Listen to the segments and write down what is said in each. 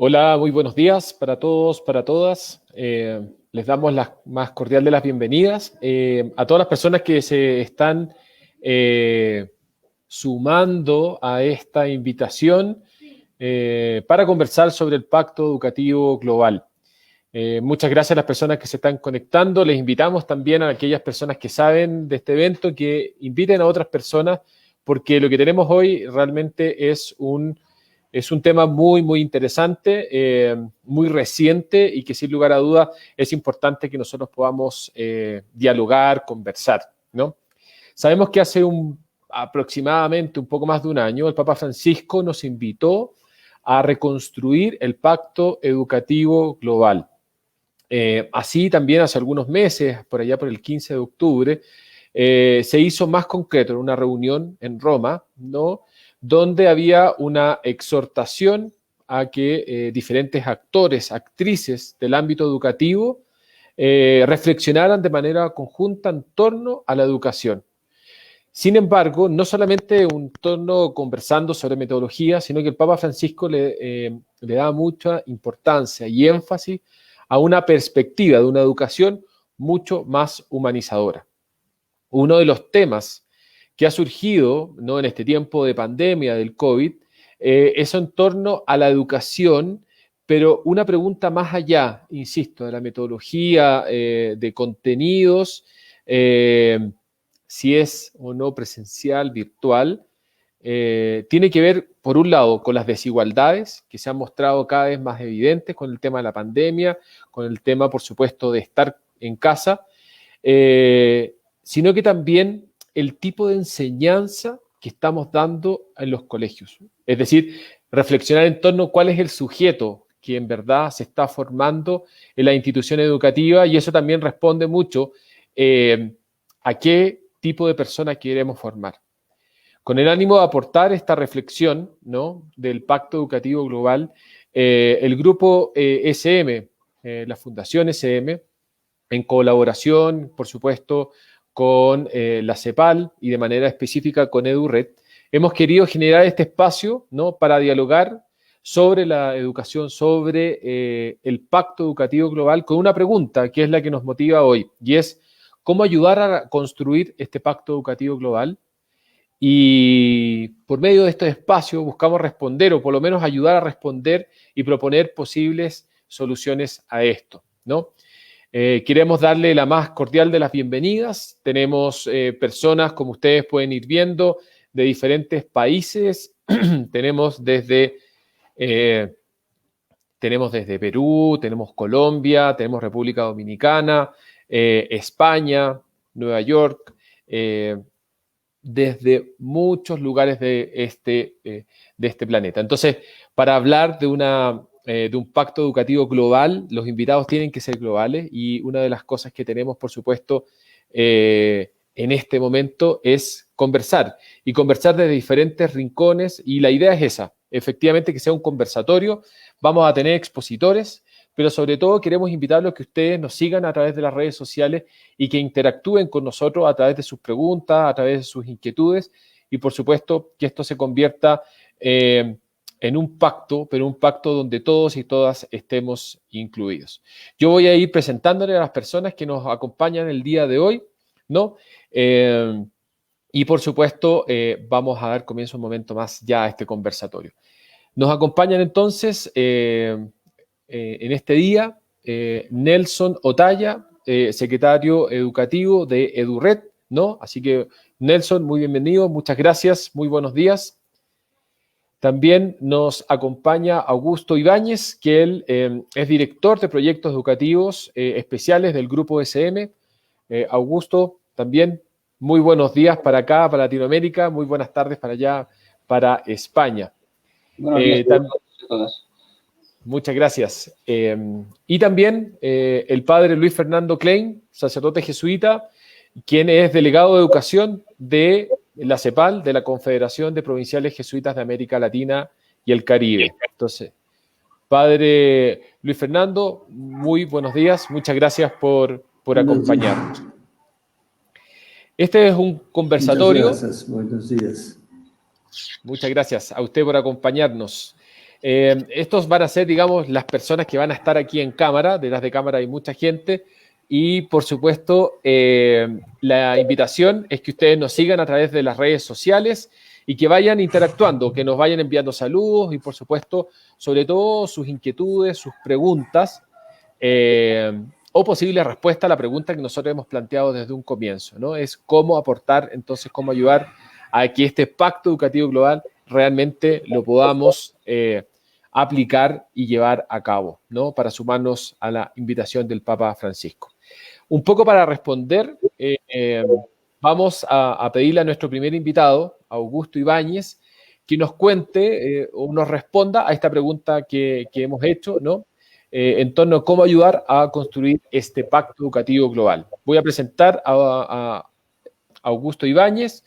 Hola, muy buenos días para todos, para todas. Les damos la más cordial de las bienvenidas a todas las personas que se están eh, sumando a esta invitación para conversar sobre el Pacto Educativo Global. Muchas gracias a las personas que se están conectando. Les invitamos también a aquellas personas que saben de este evento que inviten a otras personas, porque lo que tenemos hoy realmente es un tema muy, muy interesante, muy reciente y que sin lugar a dudas es importante que nosotros podamos dialogar, conversar, ¿no? Sabemos que aproximadamente un poco más de un año el Papa Francisco nos invitó a reconstruir el Pacto Educativo Global. Así también hace algunos meses, por allá por el 15 de octubre, se hizo más concreto en una reunión en Roma, ¿no? Donde había una exhortación a que diferentes actores, actrices del ámbito educativo reflexionaran de manera conjunta en torno a la educación. Sin embargo, no solamente un torno conversando sobre metodología, sino que el Papa Francisco le da mucha importancia y énfasis a una perspectiva de una educación mucho más humanizadora. Uno de los temas que ha surgido, ¿no?, en este tiempo de pandemia del COVID, es en torno a la educación, pero una pregunta más allá, insisto, de la metodología, de contenidos, si es o no presencial, virtual, tiene que ver, por un lado, con las desigualdades que se han mostrado cada vez más evidentes con el tema de la pandemia, con el tema, por supuesto, de estar en casa, sino que también el tipo de enseñanza que estamos dando en los colegios. Es decir, reflexionar en torno a cuál es el sujeto que en verdad se está formando en la institución educativa, y eso también responde mucho a qué tipo de persona queremos formar. Con el ánimo de aportar esta reflexión, ¿no?, del Pacto Educativo Global, el grupo SM, la Fundación SM, en colaboración, por supuesto, con la CEPAL y de manera específica con EduRed, hemos querido generar este espacio, ¿no?, para dialogar sobre la educación, sobre el Pacto Educativo Global, con una pregunta que es la que nos motiva hoy, y es ¿cómo ayudar a construir este Pacto Educativo Global? Y por medio de este espacio buscamos responder, o por lo menos ayudar a responder y proponer posibles soluciones a esto, ¿no? Queremos darle la más cordial de las bienvenidas. Tenemos personas, como ustedes pueden ir viendo, de diferentes países. Eh, tenemos desde Perú, tenemos Colombia, tenemos República Dominicana, España, Nueva York, desde muchos lugares de este planeta. Entonces, para hablar de un pacto educativo global, los invitados tienen que ser globales, y una de las cosas que tenemos, por supuesto, en este momento es conversar, y conversar desde diferentes rincones, y la idea es esa, efectivamente, que sea un conversatorio. Vamos a tener expositores, pero sobre todo queremos invitarlos a que ustedes nos sigan a través de las redes sociales y que interactúen con nosotros a través de sus preguntas, a través de sus inquietudes, y por supuesto que esto se convierta en un pacto, pero un pacto donde todos y todas estemos incluidos. Yo voy a ir presentándole a las personas que nos acompañan el día de hoy, ¿no? Y por supuesto vamos a dar comienzo un momento más ya a este conversatorio. Nos acompañan entonces en este día Nelson Otaya, secretario educativo de EduRed, ¿no? Así que, Nelson, muy bienvenido, muchas gracias, muy buenos días. También nos acompaña Augusto Ibáñez, que él es director de proyectos educativos especiales del Grupo SM. Augusto, también muy buenos días para acá, para Latinoamérica, muy buenas tardes para allá, para España. Buenos días a todos. Muchas gracias. Y también el padre Luis Fernando Klein, sacerdote jesuita, quien es delegado de educación de la CEPAL, de la Confederación de Provinciales Jesuitas de América Latina y el Caribe. Entonces, padre Luis Fernando, muy buenos días, muchas gracias por acompañarnos. Este es un conversatorio. Muchas gracias, buenos días. Muchas gracias a usted por acompañarnos. Estos van a ser, digamos, las personas que van a estar aquí en cámara. Detrás de cámara hay mucha gente. Y, por supuesto, la invitación es que ustedes nos sigan a través de las redes sociales y que vayan interactuando, que nos vayan enviando saludos y, por supuesto, sobre todo sus inquietudes, sus preguntas o posible respuesta a la pregunta que nosotros hemos planteado desde un comienzo, ¿no? Es cómo aportar, entonces, cómo ayudar a que este pacto educativo global realmente lo podamos aplicar y llevar a cabo, ¿no? Para sumarnos a la invitación del Papa Francisco. Un poco para responder, vamos a pedirle a nuestro primer invitado, Augusto Ibáñez, que nos cuente o nos responda a esta pregunta que hemos hecho, ¿no? En torno a cómo ayudar a construir este pacto educativo global. Voy a presentar a Augusto Ibáñez.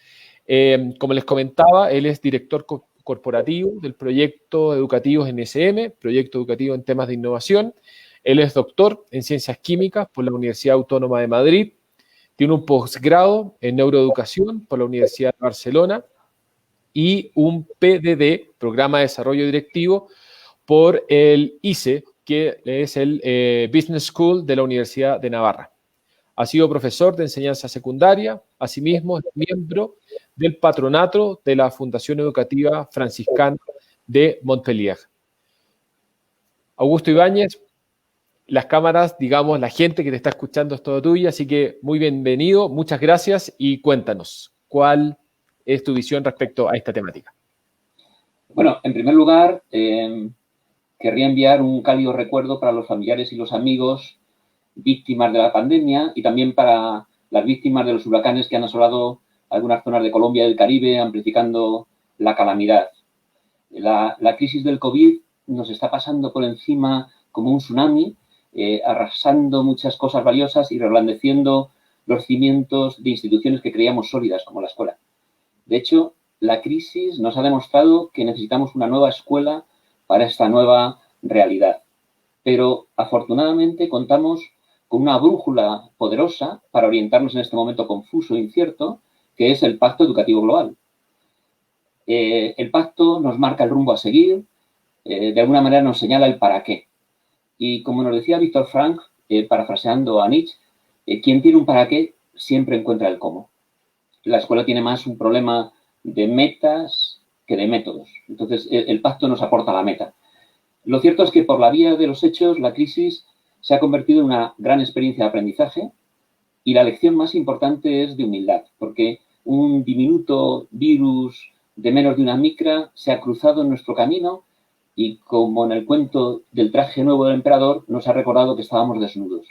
Como les comentaba, él es director corporativo del proyecto educativo NSM, proyecto educativo en temas de innovación. Él es doctor en Ciencias Químicas por la Universidad Autónoma de Madrid. Tiene un posgrado en Neuroeducación por la Universidad de Barcelona y un PDD, Programa de Desarrollo Directivo, por el ICE, que es el Business School de la Universidad de Navarra. Ha sido profesor de enseñanza secundaria, asimismo es miembro del patronato de la Fundación Educativa Franciscana de Montpellier. Augusto Ibáñez, las cámaras, digamos, la gente que te está escuchando es todo tuya, así que muy bienvenido, muchas gracias y cuéntanos, ¿cuál es tu visión respecto a esta temática? Bueno, en primer lugar, querría enviar un cálido recuerdo para los familiares y los amigos víctimas de la pandemia y también para las víctimas de los huracanes que han asolado algunas zonas de Colombia y del Caribe, amplificando la calamidad. La crisis del COVID nos está pasando por encima como un tsunami, arrasando muchas cosas valiosas y reblandeciendo los cimientos de instituciones que creíamos sólidas, como la escuela. De hecho, la crisis nos ha demostrado que necesitamos una nueva escuela para esta nueva realidad. Pero, afortunadamente, contamos con una brújula poderosa para orientarnos en este momento confuso e incierto, que es el Pacto Educativo Global. El pacto nos marca el rumbo a seguir, de alguna manera nos señala el para qué. Y como nos decía Víctor Frank, parafraseando a Nietzsche, quien tiene un para qué siempre encuentra el cómo. La escuela tiene más un problema de metas que de métodos. Entonces, el pacto nos aporta la meta. Lo cierto es que por la vía de los hechos, la crisis se ha convertido en una gran experiencia de aprendizaje y la lección más importante es de humildad, porque un diminuto virus de menos de una micra se ha cruzado en nuestro camino y, como en el cuento del traje nuevo del emperador, nos ha recordado que estábamos desnudos.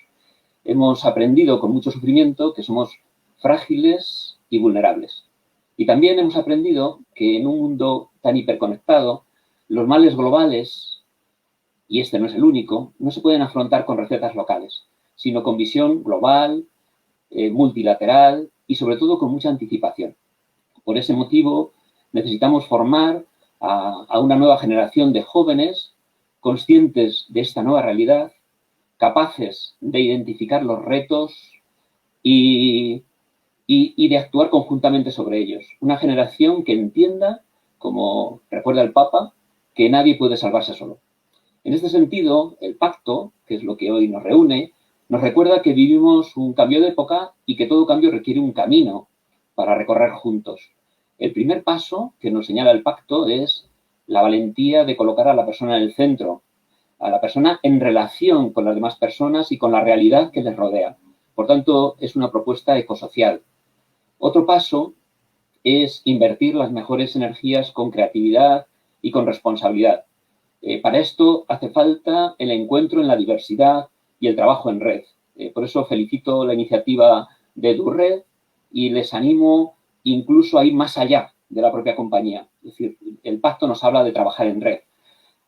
Hemos aprendido con mucho sufrimiento que somos frágiles y vulnerables. Y también hemos aprendido que en un mundo tan hiperconectado, los males globales, y este no es el único, no se pueden afrontar con recetas locales, sino con visión global, multilateral y sobre todo con mucha anticipación. Por ese motivo necesitamos formar a una nueva generación de jóvenes conscientes de esta nueva realidad, capaces de identificar los retos y de actuar conjuntamente sobre ellos. Una generación que entienda, como recuerda el Papa, que nadie puede salvarse solo. En este sentido, el pacto, que es lo que hoy nos reúne, nos recuerda que vivimos un cambio de época y que todo cambio requiere un camino para recorrer juntos. El primer paso que nos señala el pacto es la valentía de colocar a la persona en el centro, a la persona en relación con las demás personas y con la realidad que les rodea. Por tanto, es una propuesta ecosocial. Otro paso es invertir las mejores energías con creatividad y con responsabilidad. Para esto hace falta el encuentro en la diversidad y el trabajo en red. Por eso felicito la iniciativa de EduRed y les animo incluso a ir más allá de la propia compañía. Es decir, el pacto nos habla de trabajar en red,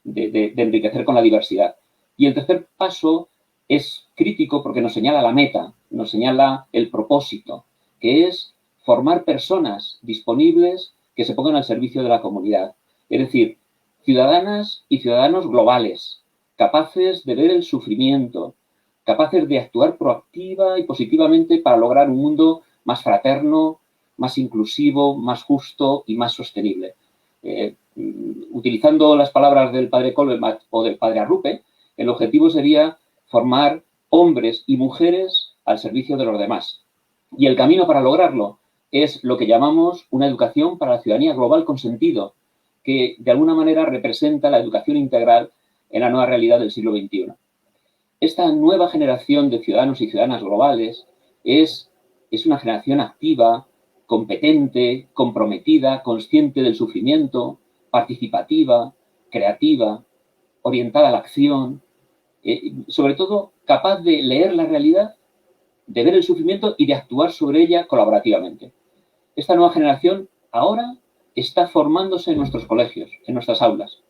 de enriquecer con la diversidad. Y el tercer paso es crítico porque nos señala la meta, nos señala el propósito, que es formar personas disponibles que se pongan al servicio de la comunidad. Es decir, ciudadanas y ciudadanos globales, capaces de ver el sufrimiento, capaces de actuar proactiva y positivamente para lograr un mundo más fraterno, más inclusivo, más justo y más sostenible. Utilizando las palabras del padre Colbert o del padre Arrupe, el objetivo sería formar hombres y mujeres al servicio de los demás. Y el camino para lograrlo es lo que llamamos una educación para la ciudadanía global con sentido, que de alguna manera representa la educación integral en la nueva realidad del siglo XXI. Esta nueva generación de ciudadanos y ciudadanas globales es una generación activa, competente, comprometida, consciente del sufrimiento, participativa, creativa, orientada a la acción, sobre todo capaz de leer la realidad, de ver el sufrimiento y de actuar sobre ella colaborativamente. Esta nueva generación ahora está formándose en nuestros colegios, en nuestras aulas.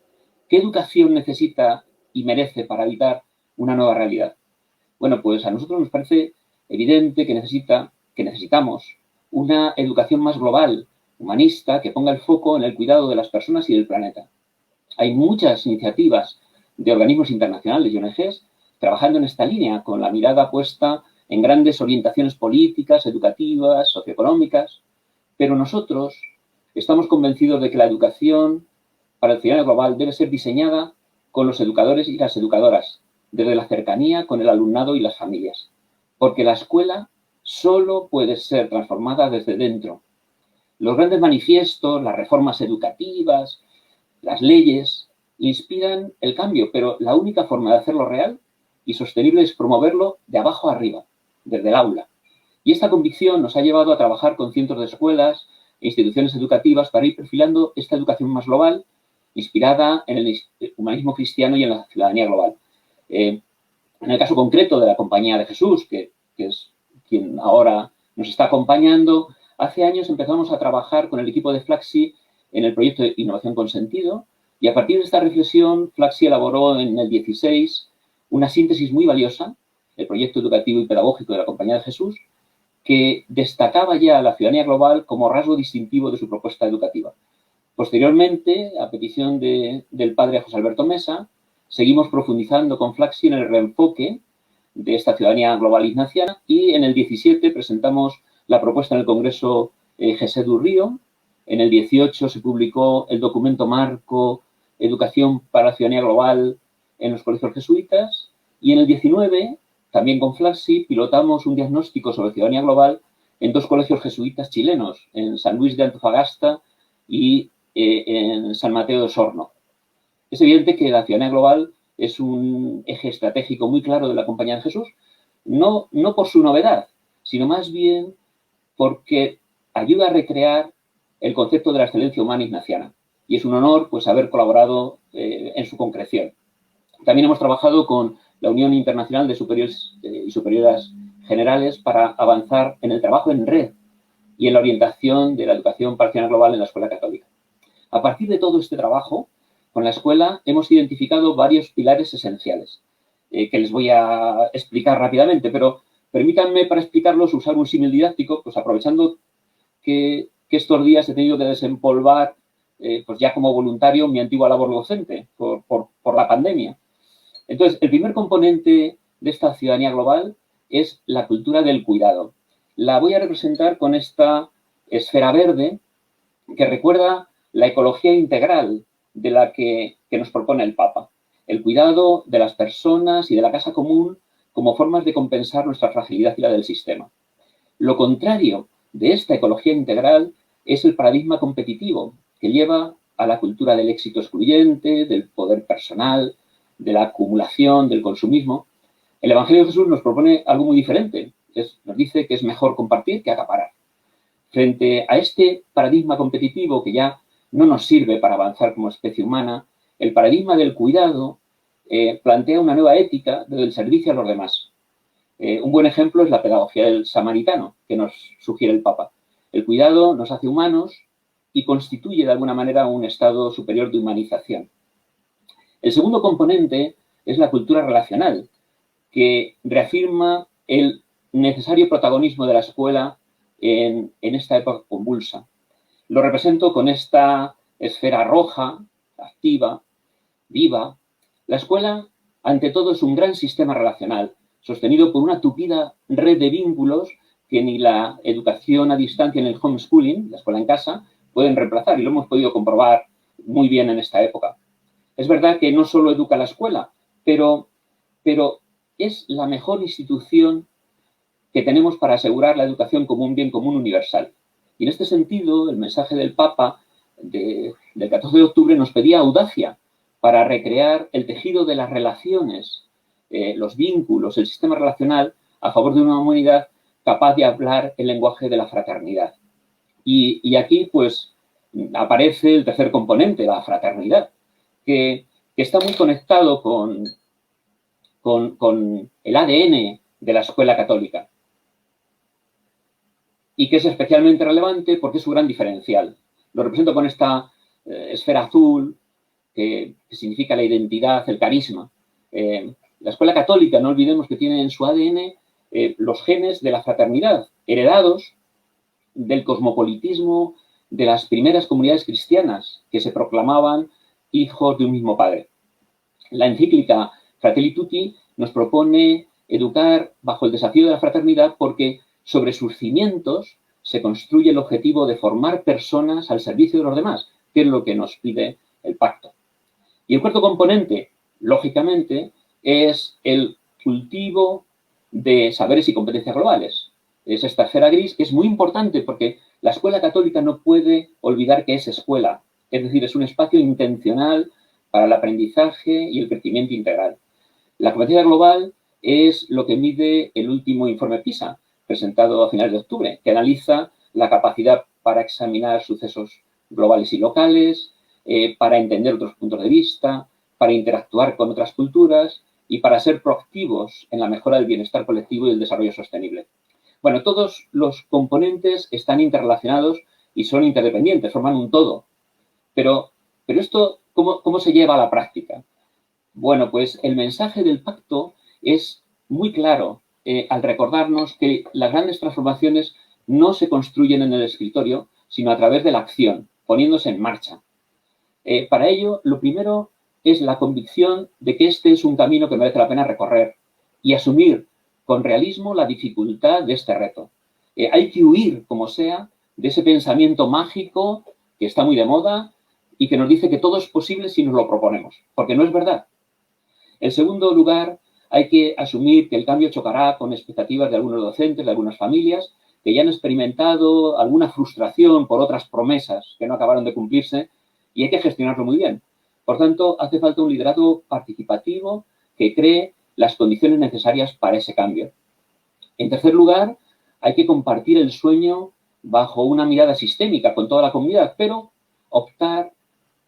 ¿Qué educación necesita y merece para evitar una nueva realidad? Bueno, pues a nosotros nos parece evidente que necesitamos una educación más global, humanista, que ponga el foco en el cuidado de las personas y del planeta. Hay muchas iniciativas de organismos internacionales y ONGs trabajando en esta línea, con la mirada puesta en grandes orientaciones políticas, educativas, socioeconómicas, pero nosotros estamos convencidos de que la educación para el ciudadano global debe ser diseñada con los educadores y las educadoras, desde la cercanía con el alumnado y las familias, porque la escuela solo puede ser transformada desde dentro. Los grandes manifiestos, las reformas educativas, las leyes, inspiran el cambio, pero la única forma de hacerlo real y sostenible es promoverlo de abajo a arriba, desde el aula. Y esta convicción nos ha llevado a trabajar con cientos de escuelas e instituciones educativas para ir perfilando esta educación más global, inspirada en el humanismo cristiano y en la ciudadanía global. En el caso concreto de la Compañía de Jesús, que es quien ahora nos está acompañando, hace años empezamos a trabajar con el equipo de Flaxi en el proyecto de Innovación con Sentido, y a partir de esta reflexión, Flaxi elaboró en el 16 una síntesis muy valiosa, el proyecto educativo y pedagógico de la Compañía de Jesús, que destacaba ya a la ciudadanía global como rasgo distintivo de su propuesta educativa. Posteriormente, a petición del padre José Alberto Mesa, seguimos profundizando con Flaxi en el reenfoque de esta ciudadanía global ignaciana y en el 17 presentamos la propuesta en el Congreso GESEDU Río. En el 18 se publicó el documento marco Educación para la Ciudadanía Global en los colegios jesuitas y en el 19, también con Flaxi, pilotamos un diagnóstico sobre ciudadanía global en dos colegios jesuitas chilenos, en San Luis de Antofagasta y en San Mateo de Osorno. Es evidente que la ciudadanía global es un eje estratégico muy claro de la Compañía de Jesús, no por su novedad, sino más bien porque ayuda a recrear el concepto de la excelencia humana ignaciana. Y es un honor pues, haber colaborado en su concreción. También hemos trabajado con la Unión Internacional de Superiores y Superioras Generales para avanzar en el trabajo en red y en la orientación de la educación para la ciudadanía global en la Escuela Católica. A partir de todo este trabajo, con la escuela hemos identificado varios pilares esenciales que les voy a explicar rápidamente, pero permítanme para explicarlos usar un símil didáctico, pues aprovechando que estos días he tenido que desempolvar, pues ya como voluntario, mi antigua labor docente por la pandemia. Entonces, el primer componente de esta ciudadanía global es la cultura del cuidado. La voy a representar con esta esfera verde que recuerda la ecología integral de la que nos propone el Papa. El cuidado de las personas y de la casa común como formas de compensar nuestra fragilidad y la del sistema. Lo contrario de esta ecología integral es el paradigma competitivo que lleva a la cultura del éxito excluyente, del poder personal, de la acumulación, del consumismo. El Evangelio de Jesús nos propone algo muy diferente. Nos dice que es mejor compartir que acaparar. Frente a este paradigma competitivo que ya no nos sirve para avanzar como especie humana, el paradigma del cuidado plantea una nueva ética del servicio a los demás. Un buen ejemplo es la pedagogía del samaritano que nos sugiere el Papa. El cuidado nos hace humanos y constituye de alguna manera un estado superior de humanización. El segundo componente es la cultura relacional, que reafirma el necesario protagonismo de la escuela en esta época convulsa. Lo represento con esta esfera roja, activa, viva. La escuela, ante todo, es un gran sistema relacional, sostenido por una tupida red de vínculos que ni la educación a distancia en el homeschooling, la escuela en casa, pueden reemplazar. Y lo hemos podido comprobar muy bien en esta época. Es verdad que no solo educa la escuela, pero es la mejor institución que tenemos para asegurar la educación como un bien común universal. Y en este sentido, el mensaje del Papa del 14 de octubre nos pedía audacia para recrear el tejido de las relaciones, los vínculos, el sistema relacional a favor de una humanidad capaz de hablar el lenguaje de la fraternidad. Y aquí, pues, aparece el tercer componente, la fraternidad, que está muy conectado con el ADN de la escuela católica y que es especialmente relevante porque es su gran diferencial. Lo represento con esta esfera azul que significa la identidad, el carisma. La escuela católica, no olvidemos que tiene en su ADN los genes de la fraternidad, heredados del cosmopolitismo de las primeras comunidades cristianas que se proclamaban hijos de un mismo padre. La encíclica Fratelli Tutti nos propone educar bajo el desafío de la fraternidad porque sobre sus cimientos se construye el objetivo de formar personas al servicio de los demás, que es lo que nos pide el pacto. Y el cuarto componente, lógicamente, es el cultivo de saberes y competencias globales. Es esta esfera gris que es muy importante porque la escuela católica no puede olvidar que es escuela, es decir, es un espacio intencional para el aprendizaje y el crecimiento integral. La competencia global es lo que mide el último informe PISA, presentado a finales de octubre, que analiza la capacidad para examinar sucesos globales y locales, para entender otros puntos de vista, para interactuar con otras culturas y para ser proactivos en la mejora del bienestar colectivo y el desarrollo sostenible. Bueno, todos los componentes están interrelacionados y son interdependientes, forman un todo. Pero esto, ¿cómo se lleva a la práctica? Bueno, pues el mensaje del pacto es muy claro al recordarnos que las grandes transformaciones no se construyen en el escritorio, sino a través de la acción, poniéndose en marcha. Para ello, lo primero es la convicción de que este es un camino que merece la pena recorrer y asumir con realismo la dificultad de este reto. Hay que huir, como sea, de ese pensamiento mágico que está muy de moda y que nos dice que todo es posible si nos lo proponemos, porque no es verdad. En segundo lugar, hay que asumir que el cambio chocará con expectativas de algunos docentes, de algunas familias, que ya han experimentado alguna frustración por otras promesas que no acabaron de cumplirse y hay que gestionarlo muy bien. Por tanto, hace falta un liderazgo participativo que cree las condiciones necesarias para ese cambio. En tercer lugar, hay que compartir el sueño bajo una mirada sistémica con toda la comunidad, pero optar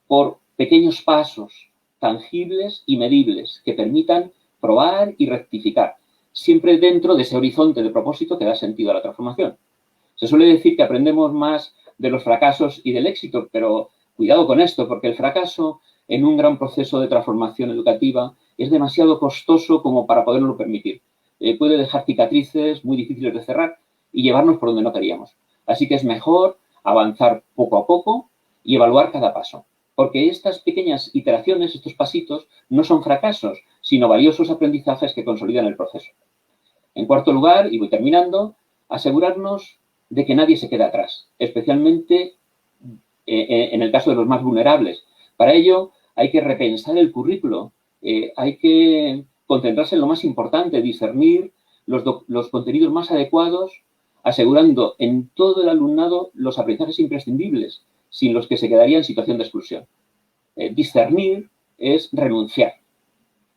por pequeños pasos tangibles y medibles que permitan probar y rectificar, siempre dentro de ese horizonte de propósito que da sentido a la transformación. Se suele decir que aprendemos más de los fracasos y del éxito, pero cuidado con esto, porque el fracaso en un gran proceso de transformación educativa es demasiado costoso como para poderlo permitir. Puede dejar cicatrices muy difíciles de cerrar y llevarnos por donde no queríamos. Así que es mejor avanzar poco a poco y evaluar cada paso. Porque estas pequeñas iteraciones, estos pasitos, no son fracasos, sino valiosos aprendizajes que consolidan el proceso. En cuarto lugar, y voy terminando, asegurarnos de que nadie se quede atrás, especialmente en el caso de los más vulnerables. Para ello, hay que repensar el currículo, hay que concentrarse en lo más importante, discernir los contenidos más adecuados, asegurando en todo el alumnado los aprendizajes imprescindibles, sin los que se quedaría en situación de exclusión. Discernir es renunciar,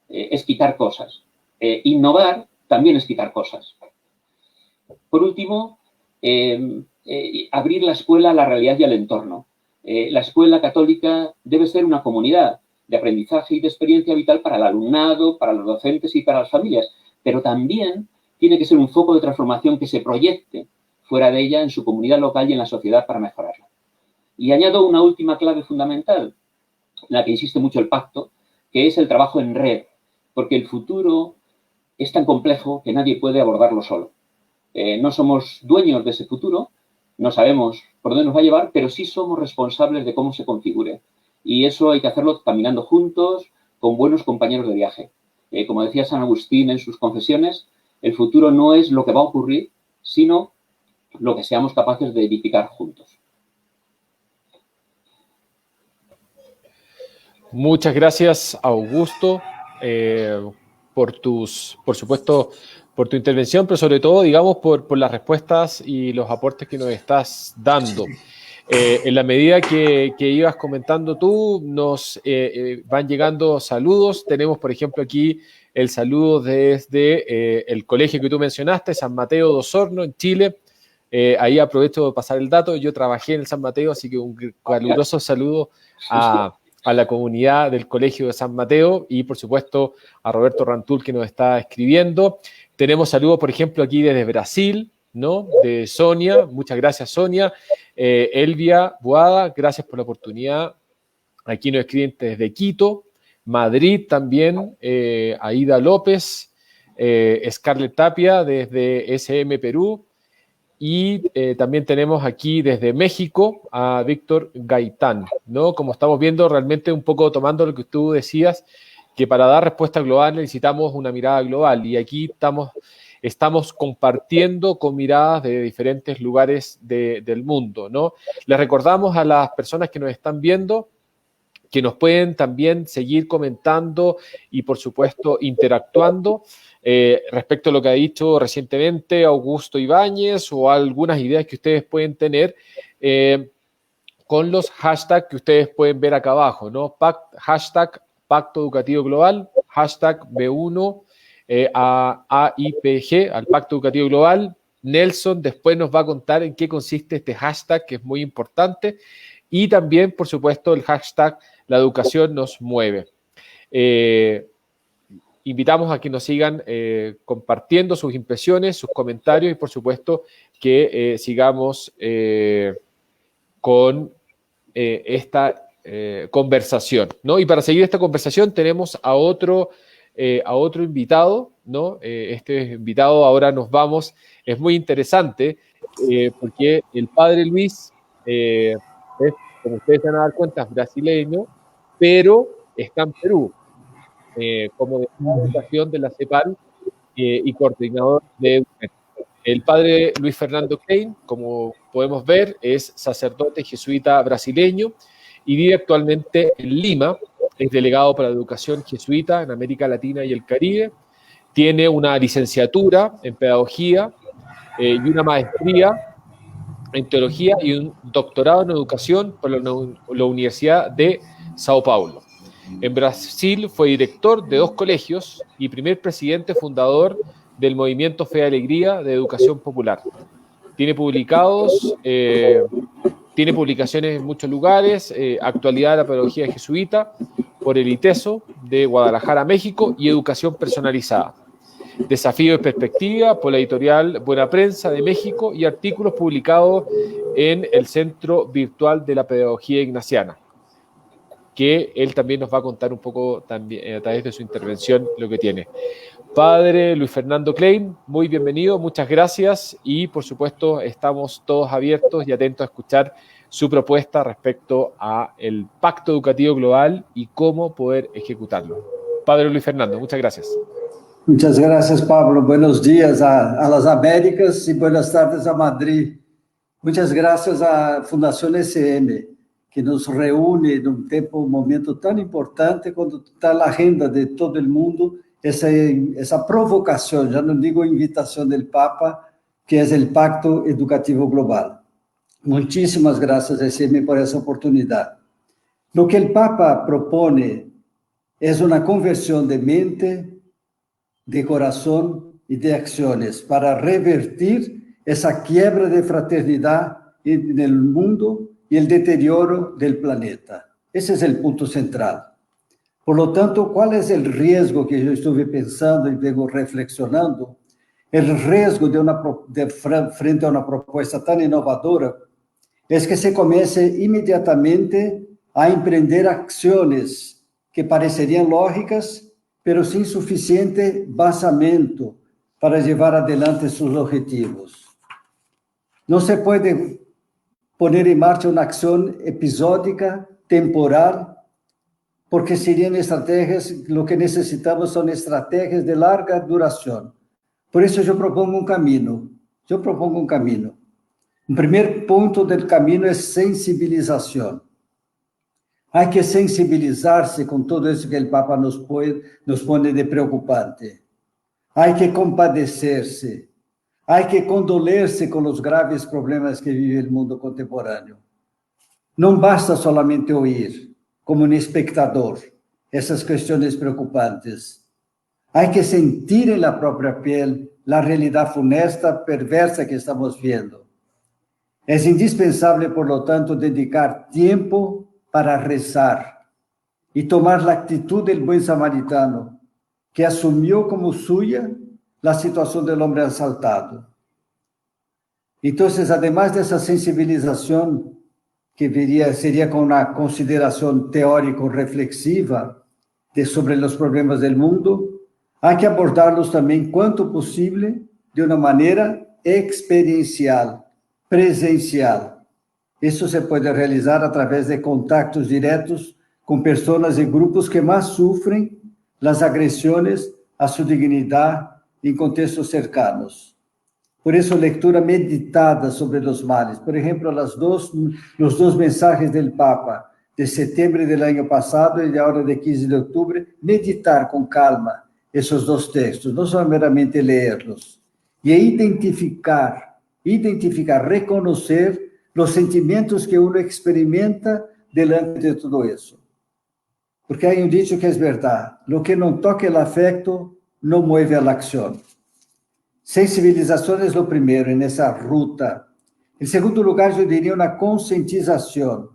es quitar cosas. Innovar también es quitar cosas. Por último, abrir la escuela a la realidad y al entorno. La escuela católica debe ser una comunidad de aprendizaje y de experiencia vital para el alumnado, para los docentes y para las familias, pero también tiene que ser un foco de transformación que se proyecte fuera de ella en su comunidad local y en la sociedad para mejorarla. Y añado una última clave fundamental, en la que insiste mucho el pacto, que es el trabajo en red, porque el futuro es tan complejo que nadie puede abordarlo solo. No somos dueños de ese futuro, no sabemos por dónde nos va a llevar, pero sí somos responsables de cómo se configure. Y eso hay que hacerlo caminando juntos, con buenos compañeros de viaje. Como decía San Agustín en sus Confesiones, el futuro no es lo que va a ocurrir, sino lo que seamos capaces de edificar juntos. Muchas gracias, Augusto, por supuesto, por tu intervención, pero sobre todo, digamos, por las respuestas y los aportes que nos estás dando. En la medida que ibas comentando tú, nos van llegando saludos. Tenemos, por ejemplo, aquí el saludo desde el colegio que tú mencionaste, San Mateo de Osorno, en Chile. Ahí aprovecho de pasar el dato. Yo trabajé en el San Mateo, así que un caluroso saludo a la comunidad del Colegio de San Mateo y, por supuesto, a Roberto Rantul, que nos está escribiendo. Tenemos saludos, por ejemplo, aquí desde Brasil, ¿no? De Sonia. Muchas gracias, Sonia. Elvia Boada, gracias por la oportunidad. Aquí nos escriben desde Quito. Madrid también. Aida López. Scarlett Tapia desde SM Perú. Y también tenemos aquí desde México a Víctor Gaitán, ¿no? Como estamos viendo, realmente un poco tomando lo que tú decías, que para dar respuesta global necesitamos una mirada global. Y aquí estamos compartiendo con miradas de diferentes lugares del mundo, ¿no? Les recordamos a las personas que nos están viendo que nos pueden también seguir comentando y, por supuesto, interactuando respecto a lo que ha dicho recientemente Augusto Ibáñez o algunas ideas que ustedes pueden tener con los hashtags que ustedes pueden ver acá abajo, ¿no? Hashtag Pacto Educativo Global, hashtag B1 a AIPG, al Pacto Educativo Global. Nelson después nos va a contar en qué consiste este hashtag, que es muy importante. Y también, por supuesto, el hashtag La Educación Nos Mueve. Invitamos a que nos sigan compartiendo sus impresiones, sus comentarios y, por supuesto, que sigamos con esta conversación, ¿no? Y para seguir esta conversación tenemos a otro invitado, ¿no? Este invitado ahora nos vamos, es muy interesante porque el padre Luis es, como ustedes se van a dar cuenta, es brasileño, pero está en Perú como delegado de educación de la CEPAL y coordinador de educación. El padre Luis Fernando Klein, como podemos ver, es sacerdote jesuita brasileño y vive actualmente en Lima. Es delegado para la educación jesuita en América Latina y el Caribe. Tiene una licenciatura en pedagogía y una maestría en teología y un doctorado en educación por la Universidad de Sao Paulo. En Brasil fue director de 2 colegios y primer presidente fundador del Movimiento Fe y Alegría de Educación Popular. Tiene publicaciones en muchos lugares, Actualidad de la Pedagogía Jesuita, por el ITESO de Guadalajara, México, y Educación Personalizada. Desafío y Perspectiva, por la editorial Buena Prensa de México, y artículos publicados en el Centro Virtual de la Pedagogía Ignaciana, que él también nos va a contar un poco también a través de su intervención lo que tiene. Padre Luis Fernando Klein, muy bienvenido, muchas gracias y por supuesto estamos todos abiertos y atentos a escuchar su propuesta respecto a el Pacto Educativo Global y cómo poder ejecutarlo. Padre Luis Fernando, muchas gracias. Muchas gracias, Pablo. Buenos días a las Américas y buenas tardes a Madrid. Muchas gracias a Fundación SM, que nos reúne en un momento tan importante cuando está la agenda de todo el mundo, esa provocación, ya no digo invitación del Papa, que es el Pacto Educativo Global. Muchísimas gracias, SM, por esa oportunidad. Lo que el Papa propone es una conversión de mente, de corazón y de acciones para revertir esa quiebra de fraternidad en el mundo y el deterioro del planeta. Ese es el punto central. Por lo tanto, ¿cuál es el riesgo que yo estuve pensando y luego reflexionando? El riesgo frente a una propuesta tan innovadora es que se comience inmediatamente a emprender acciones que parecerían lógicas, pero sin suficiente basamento para llevar adelante sus objetivos. No se puede poner en marcha una acción episódica, temporal, porque serían estrategias, lo que necesitamos son estrategias de larga duración. Por eso yo propongo un camino. Un primer punto del camino es sensibilización. Hay que sensibilizarse con todo eso que el Papa nos pone de preocupante. Hay que compadecerse. Hay que condolerse con los graves problemas que vive el mundo contemporáneo. No basta solamente oír, como un espectador, esas cuestiones preocupantes. Hay que sentir en la propia piel la realidad funesta, perversa que estamos viendo. Es indispensable, por lo tanto, dedicar tiempo para rezar y tomar la actitud del buen samaritano, que asumió como suya la situación del hombre asaltado. Entonces, además de esa sensibilización, que sería con una consideración teórico-reflexiva sobre los problemas del mundo, hay que abordarlos también, cuanto posible, de una manera experiencial, presencial. Eso se puede realizar a través de contactos directos con personas y grupos que más sufren las agresiones a su dignidad en contextos cercanos. Por eso, lectura meditada sobre los males. Por ejemplo, los dos mensajes del Papa de septiembre del año pasado y de ahora de 15 de octubre, meditar con calma esos dos textos, no solo meramente leerlos, y identificar, reconocer los sentimientos que uno experimenta delante de todo eso. Porque hay un dicho que es verdad: lo que no toca el afecto no mueve a la acción. Sensibilización es lo primero en esa ruta. En segundo lugar, yo diría una concientización.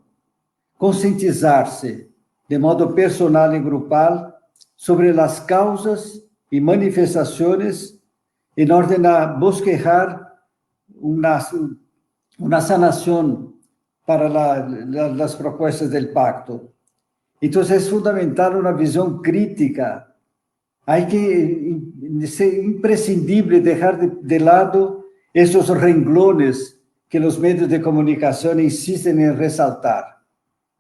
Concientizarse de modo personal y grupal sobre las causas y manifestaciones en orden a bosquejar una sanación para las propuestas del pacto. Entonces es fundamental una visión crítica. Hay que ser imprescindible dejar de lado esos renglones que los medios de comunicación insisten en resaltar.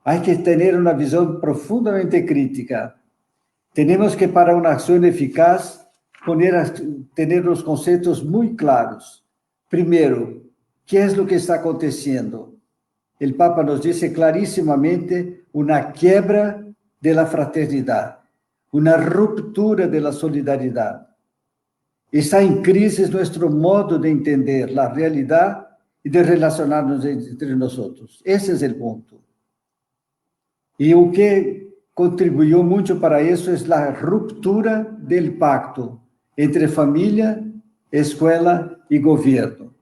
Hay que tener una visión profundamente crítica. Tenemos que, para una acción eficaz, tener los conceptos muy claros. Primero, ¿qué es lo que está aconteciendo? El Papa nos dice clarísimamente una quiebra de la fraternidad, una ruptura de la solidaridad. Está en crisis nuestro modo de entender la realidad y de relacionarnos entre nosotros. Ese es el punto. Y lo que contribuyó mucho para eso es la ruptura del pacto entre familia, escuela y gobierno.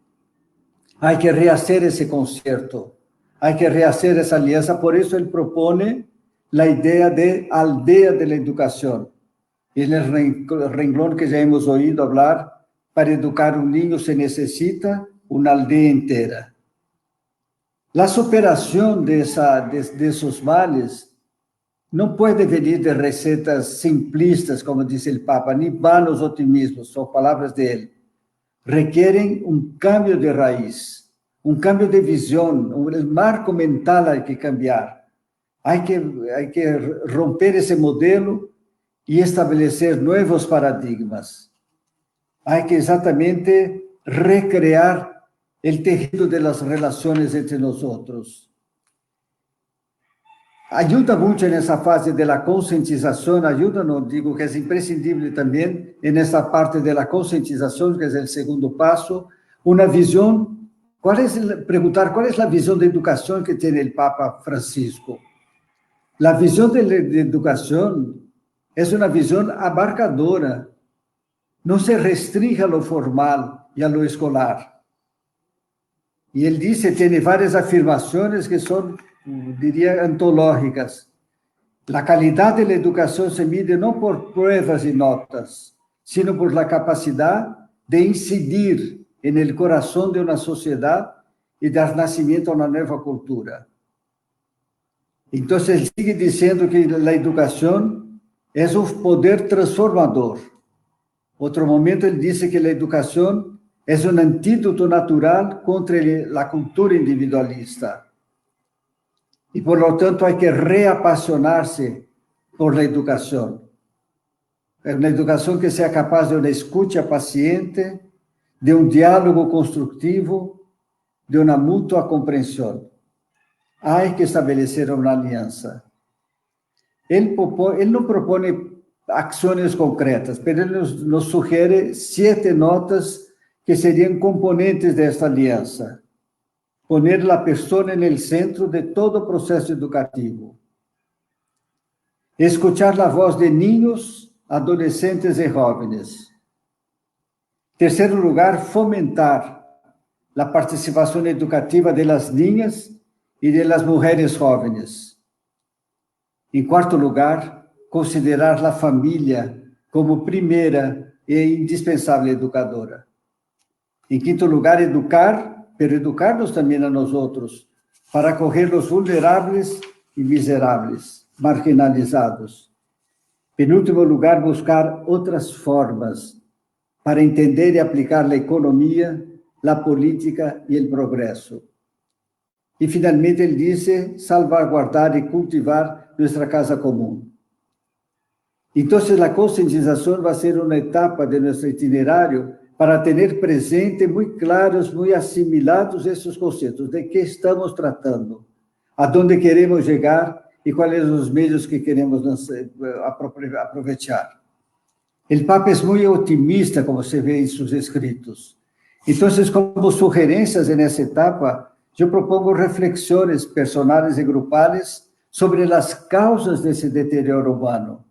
Hay que rehacer ese concierto, hay que rehacer esa alianza. Por eso él propone la idea de aldea de la educación. En el renglón que ya hemos oído hablar, para educar un niño se necesita una aldea entera. La superación de esos males no puede venir de recetas simplistas, como dice el Papa, ni vanos optimismos, son palabras de él. Requieren un cambio de raíz, un cambio de visión, el marco mental hay que cambiar. Hay que romper ese modelo y establecer nuevos paradigmas. Hay que exactamente recrear el tejido de las relaciones entre nosotros. Ayuda mucho en esa fase de la concientización, ayuda, no digo que es imprescindible también en esa parte de la concientización, que es el segundo paso, una visión. Preguntar cuál es la visión de educación que tiene el Papa Francisco. La visión de educación es una visión abarcadora, no se restringe a lo formal y a lo escolar. Y él dice, tiene varias afirmaciones que son, diría, antológicas. La calidad de la educación se mide no por pruebas y notas, sino por la capacidad de incidir en el corazón de una sociedad y dar nacimiento a una nueva cultura. Entonces, él sigue diciendo que la educación es un poder transformador. Otro momento, él dice que la educación es un antídoto natural contra la cultura individualista. Y por lo tanto hay que reapasionarse por la educación. Una educación que sea capaz de una escucha paciente, de un diálogo constructivo, de una mutua comprensión. Hay que establecer una alianza. Él no propone acciones concretas, pero él nos sugiere 7 notas que serían componentes de esta alianza. Poner la persona en el centro de todo proceso educativo. Escuchar la voz de niños, adolescentes y jóvenes. Terceiro lugar, fomentar la participación educativa de las niñas y de las mujeres jóvenes. En cuarto lugar, considerar la familia como primera e indispensável educadora. En quinto lugar, educar, pero educarnos también a nosotros, para acoger los vulnerables y miserables, marginalizados. En último lugar, buscar otras formas para entender y aplicar la economía, la política y el progreso. Y finalmente él dice, salvaguardar y cultivar nuestra casa común. Entonces la concientización va a ser una etapa de nuestro itinerario para tener presente muy claros, muy asimilados esos conceptos, de qué estamos tratando, a dónde queremos llegar y cuáles son los medios que queremos aprovechar. El Papa es muy optimista, como se ve en sus escritos. Entonces, como sugerencias en esa etapa, yo propongo reflexiones personales y grupales sobre las causas de ese deterioro humano.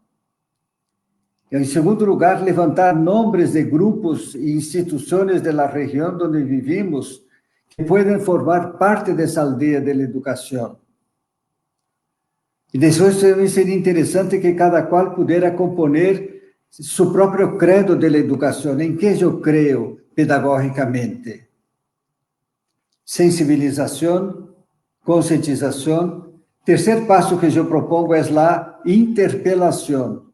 En segundo lugar, levantar nombres de grupos e instituciones de la región donde vivimos que pueden formar parte de esa aldea de la educación. Y después también sería interesante que cada cual pudiera componer su propio credo de la educación, en qué yo creo pedagógicamente. Sensibilización, concientización. Tercer paso que yo propongo es la interpelación.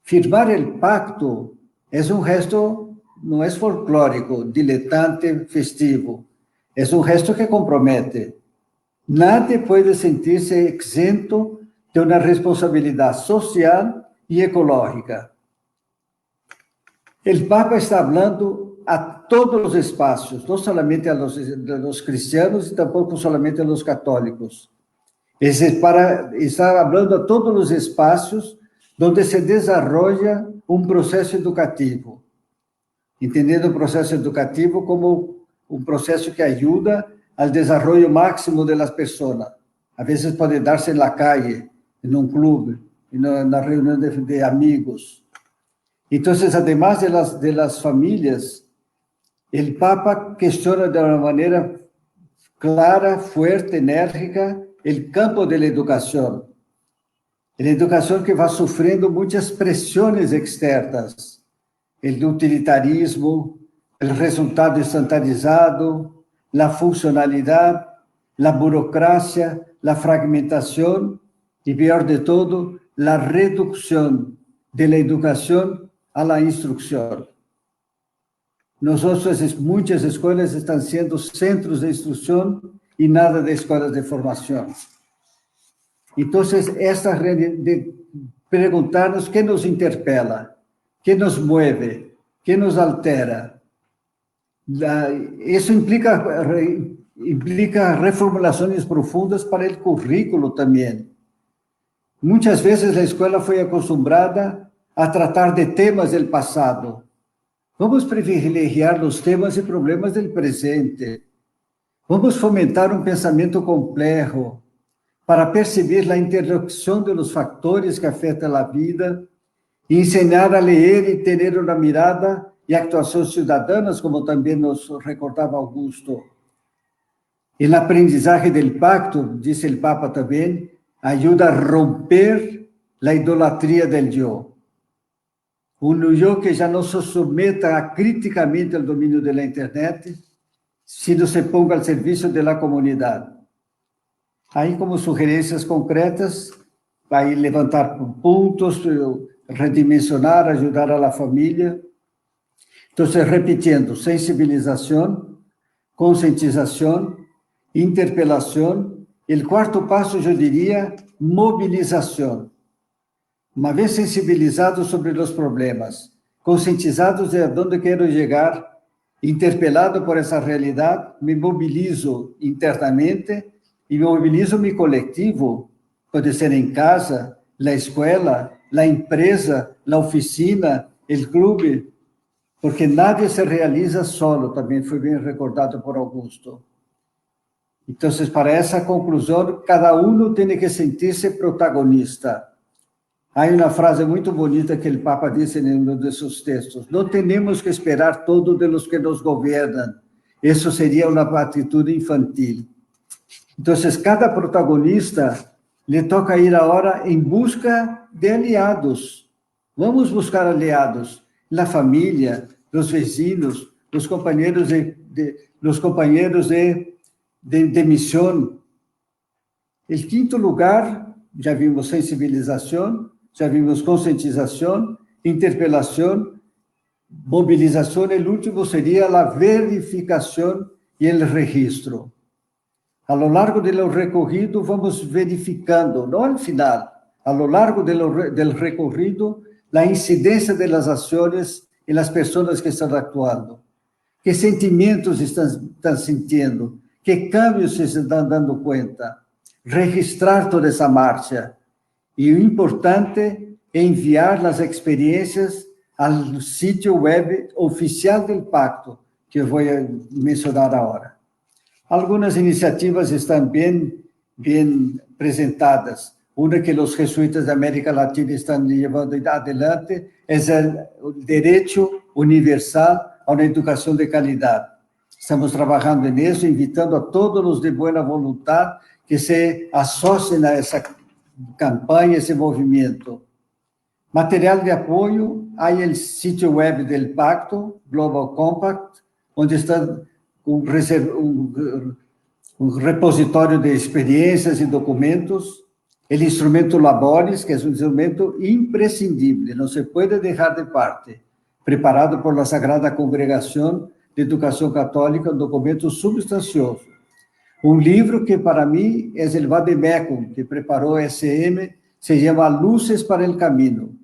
Firmar el pacto es un gesto, no es folclórico, diletante, festivo. Es un gesto que compromete. Nadie puede sentirse exento de una responsabilidad social y ecológica. El Papa está hablando a todos los espacios, no solamente a los cristianos y tampoco solamente a los católicos. Está hablando a todos los espacios donde se desarrolla un proceso educativo, entendiendo el proceso educativo como un proceso que ayuda al desarrollo máximo de las personas. A veces puede darse en la calle, en un club, en una reunión de amigos. Entonces, además de las familias, el Papa cuestiona de una manera clara, fuerte, enérgica, el campo de la educación. La educación que va sufriendo muchas presiones externas. El utilitarismo, el resultado estandarizado, la funcionalidad, la burocracia, la fragmentación y, peor de todo, la reducción de la educación a la instrucción. Muchas escuelas están siendo centros de instrucción y nada de escuelas de formación. Entonces, esta de preguntarnos qué nos interpela, qué nos mueve, qué nos altera. Eso implica reformulaciones profundas para el currículo también. Muchas veces la escuela fue acostumbrada a tratar de temas del pasado. Vamos privilegiar los temas y problemas del presente. Vamos fomentar un pensamiento complejo para percibir la interacción de los factores que afectan la vida y enseñar a leer y tener una mirada y actuación ciudadanas, como también nos recordaba Augusto. El aprendizaje del pacto, dice el Papa también, ayuda a romper la idolatría del yo. Un yo que ya no se someta críticamente al dominio de la Internet, sino se ponga al servicio de la comunidad. Ahí, como sugerencias concretas, va a levantar puntos, redimensionar, ayudar a la familia. Entonces, repitiendo, sensibilización, concientización, interpelación. El cuarto paso, yo diría, movilización. Uma vez sensibilizados sobre os problemas, conscientizados de onde quero chegar, interpelado por essa realidade, me mobilizo internamente e mobilizo meu coletivo puede ser en casa, la escuela, la empresa, la oficina, el club, porque nadie se realiza solo, también fue bien recordado por Augusto. Entonces, para esa conclusión, cada uno tiene que sentirse protagonista. Hay una frase muy bonita que el Papa dice en uno de sus textos: no tenemos que esperar todo de los que nos gobiernan. Eso sería una actitud infantil. Entonces, cada protagonista le toca ir ahora en busca de aliados. Vamos buscar aliados, la familia, los vecinos, los compañeros de misión. El quinto lugar, ya vimos sensibilización, ya vimos concientización, interpelación, movilización. El último sería la verificación y el registro. A lo largo del recorrido vamos verificando, no al final, a lo largo del recorrido, la incidencia de las acciones en las personas que están actuando. ¿Qué sentimientos están sintiendo? ¿Qué cambios se están dando cuenta? Registrar toda esa marcha. Y lo importante es enviar las experiencias al sitio web oficial del pacto, que voy a mencionar ahora. Algunas iniciativas están bien presentadas. Una que los jesuitas de América Latina están llevando adelante es el derecho universal a una educación de calidad. Estamos trabajando en eso, invitando a todos los de buena voluntad que se asocien a esa campaña, ese movimiento. Material de apoyo, hay el sitio web del Pacto, Global Compact, donde está un repositório de experiências e documentos, o instrumento Labores, que é um instrumento imprescindível, não se pode deixar de parte, preparado por la Sagrada Congregação de Educação Católica, um documento substancioso. Um livro que, para mim, é o Vademecum, que preparou a SM, se chama Luzes para el Camino.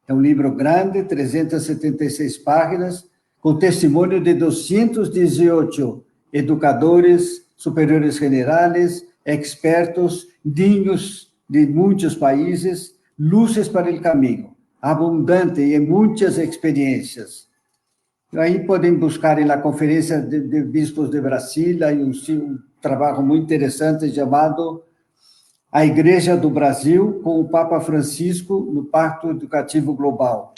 É um livro grande, 376 páginas, com testemunho de 218 educadores, superiores generales, expertos, niños de muitos países, luzes para o caminho, abundante e muitas experiências. Aí podem buscar na Conferência de Bispos de Brasília, um trabalho muito interessante chamado A Igreja do Brasil com o Papa Francisco no Pacto Educativo Global.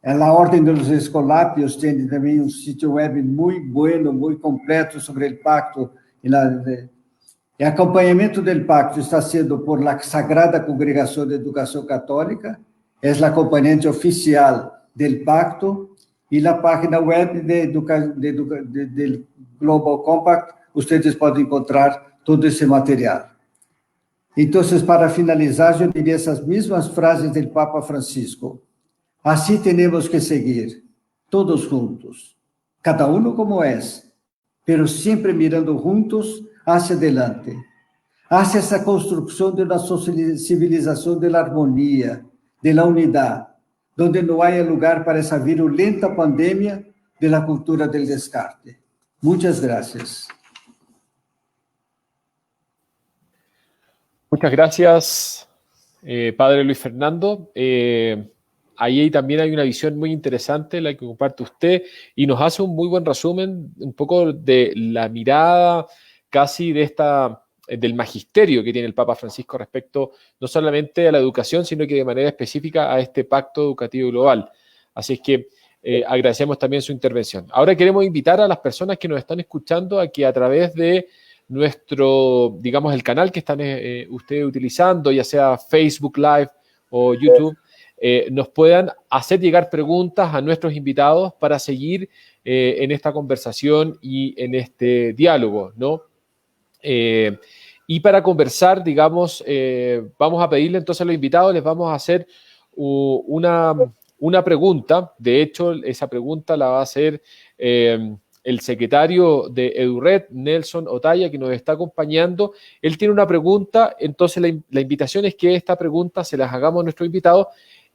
A Ordem dos Escolápios tem também um sítio web muito bueno, muito completo sobre o pacto. O acompanhamento do pacto está sendo por la Sagrada Congregação de Educação Católica, é a acompanhante oficial do pacto, e na página web do Global Compact, vocês podem encontrar todo esse material. Então, para finalizar, eu diria essas mesmas frases do Papa Francisco. Así tenemos que seguir, todos juntos, cada uno como es, pero siempre mirando juntos hacia adelante, hacia esa construcción de una civilización de la armonía, de la unidad, donde no haya lugar para esa virulenta pandemia de la cultura del descarte. Muchas gracias. Muchas gracias, Padre Luis Fernando. Ahí también hay una visión muy interesante, la que comparte usted, y nos hace un muy buen resumen, un poco de la mirada casi del magisterio que tiene el Papa Francisco respecto no solamente a la educación, sino que de manera específica a este pacto educativo global. Así es que agradecemos también su intervención. Ahora queremos invitar a las personas que nos están escuchando a que a través de nuestro, digamos, el canal que están ustedes utilizando, ya sea Facebook Live o YouTube, nos puedan hacer llegar preguntas a nuestros invitados para seguir en esta conversación y en este diálogo, ¿no? Y para conversar, digamos, vamos a pedirle entonces a los invitados, les vamos a hacer una pregunta. De hecho, esa pregunta la va a hacer el secretario de EduRed, Nelson Otaya, que nos está acompañando. Él tiene una pregunta, entonces la invitación es que esta pregunta se las hagamos a nuestros invitados.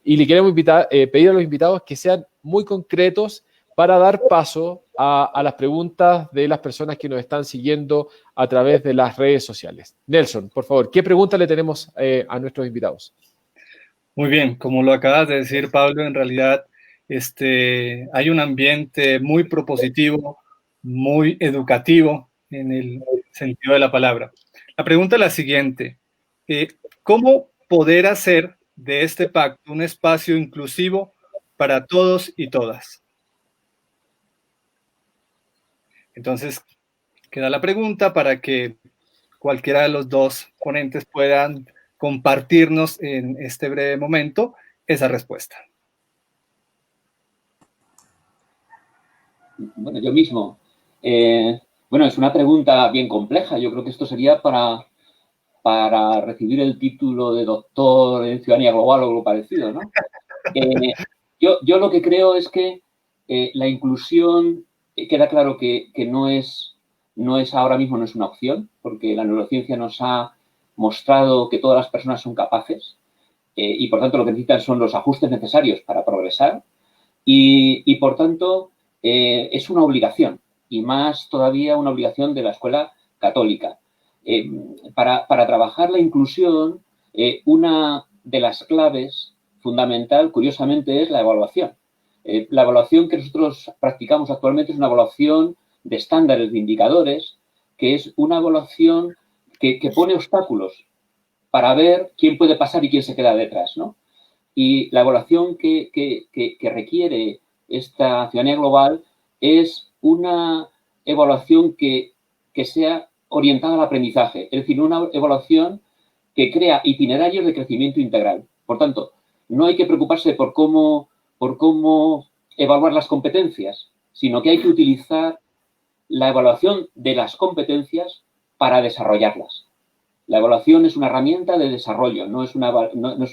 Y le queremos pedir a los invitados que sean muy concretos para dar paso a las preguntas de las personas que nos están siguiendo a través de las redes sociales. Nelson, por favor, ¿qué pregunta le tenemos a nuestros invitados? Muy bien, como lo acabas de decir, Pablo, en realidad hay un ambiente muy propositivo, muy educativo en el sentido de la palabra. La pregunta es la siguiente: ¿cómo poder hacer de este pacto un espacio inclusivo para todos y todas? Entonces, queda la pregunta para que cualquiera de los dos ponentes puedan compartirnos en este breve momento esa respuesta. Bueno, yo mismo. Bueno, es una pregunta bien compleja. Yo creo que esto sería para recibir el título de doctor en ciudadanía global o algo parecido, ¿no? Yo lo que creo es que la inclusión, queda claro que no es ahora mismo, no es una opción, porque la neurociencia nos ha mostrado que todas las personas son capaces y, por tanto, lo que necesitan son los ajustes necesarios para progresar y por tanto, es una obligación, y más todavía una obligación de la escuela católica. Para trabajar la inclusión, una de las claves fundamental, curiosamente, es la evaluación. La evaluación que nosotros practicamos actualmente es una evaluación de estándares, de indicadores, que es una evaluación que pone obstáculos para ver quién puede pasar y quién se queda detrás, ¿no? Y la evaluación que requiere esta ciudadanía global es una evaluación que sea orientada al aprendizaje, es decir, una evaluación que crea itinerarios de crecimiento integral. Por tanto, no hay que preocuparse por cómo evaluar las competencias, sino que hay que utilizar la evaluación de las competencias para desarrollarlas. La evaluación es una herramienta de desarrollo, no es una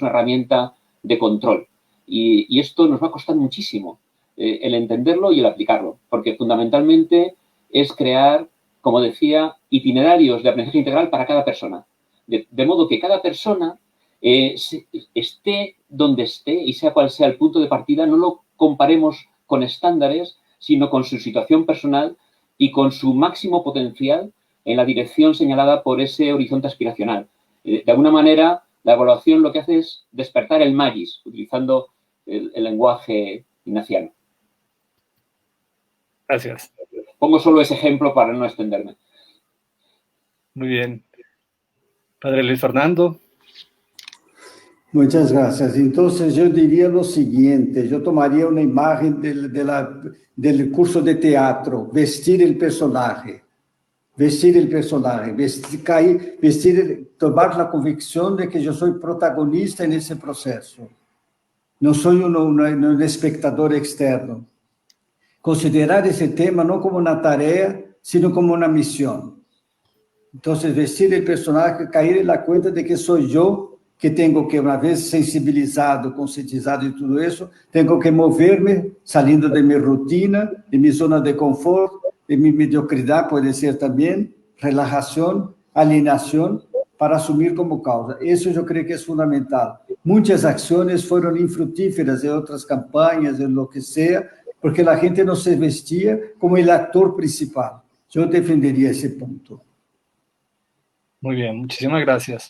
herramienta de control. Y esto nos va a costar muchísimo, el entenderlo y el aplicarlo, porque fundamentalmente es crear, como decía, itinerarios de aprendizaje integral para cada persona. De modo que cada persona esté donde esté y sea cual sea el punto de partida, no lo comparemos con estándares, sino con su situación personal y con su máximo potencial en la dirección señalada por ese horizonte aspiracional. De alguna manera, la evaluación lo que hace es despertar el magis, utilizando el lenguaje ignaciano. Gracias. Pongo solo ese ejemplo para no extenderme. Muy bien. Padre Luis Fernando. Muchas gracias. Entonces, yo diría lo siguiente, yo tomaría una imagen del curso de teatro, vestir el personaje, tomar la convicción de que yo soy protagonista en ese proceso. No soy un espectador externo. Considerar ese tema no como una tarea, sino como una misión. Entonces, vestir el personaje, caer en la cuenta de que soy yo, que tengo que, una vez sensibilizado, concientizado de todo eso, tengo que moverme, saliendo de mi rutina, de mi zona de confort, de mi mediocridad, puede ser también, relajación, alienación, para asumir como causa. Eso yo creo que es fundamental. Muchas acciones fueron infructíferas en otras campañas, en lo que sea, porque la gente no se vestía como el actor principal. Yo defendería ese punto. Muy bien, muchísimas gracias.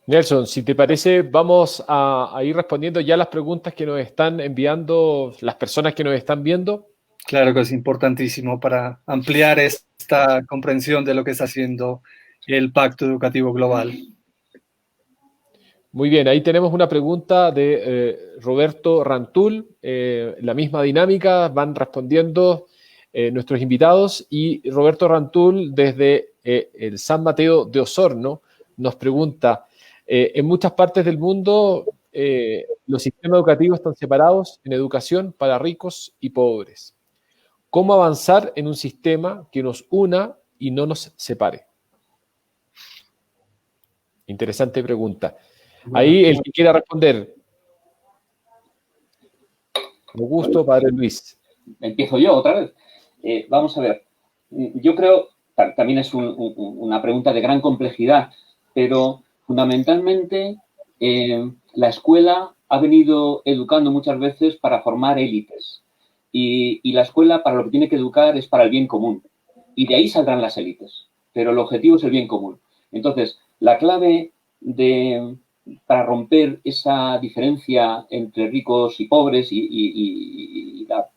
Nelson, si te parece, vamos a ir respondiendo ya las preguntas que nos están enviando las personas que nos están viendo. Claro que es importantísimo para ampliar esta comprensión de lo que está haciendo el Pacto Educativo Global. Muy bien, ahí tenemos una pregunta de Roberto Rantul, la misma dinámica, van respondiendo nuestros invitados, y Roberto Rantul desde el San Mateo de Osorno nos pregunta: en muchas partes del mundo los sistemas educativos están separados en educación para ricos y pobres. ¿Cómo avanzar en un sistema que nos una y no nos separe? Interesante pregunta. Ahí el que quiera responder. Con gusto, Padre Luis. Empiezo yo otra vez. Vamos a ver. Yo creo, también es una pregunta de gran complejidad, pero fundamentalmente la escuela ha venido educando muchas veces para formar élites. Y la escuela para lo que tiene que educar es para el bien común. Y de ahí saldrán las élites. Pero el objetivo es el bien común. Entonces, la clave para romper esa diferencia entre ricos y pobres y la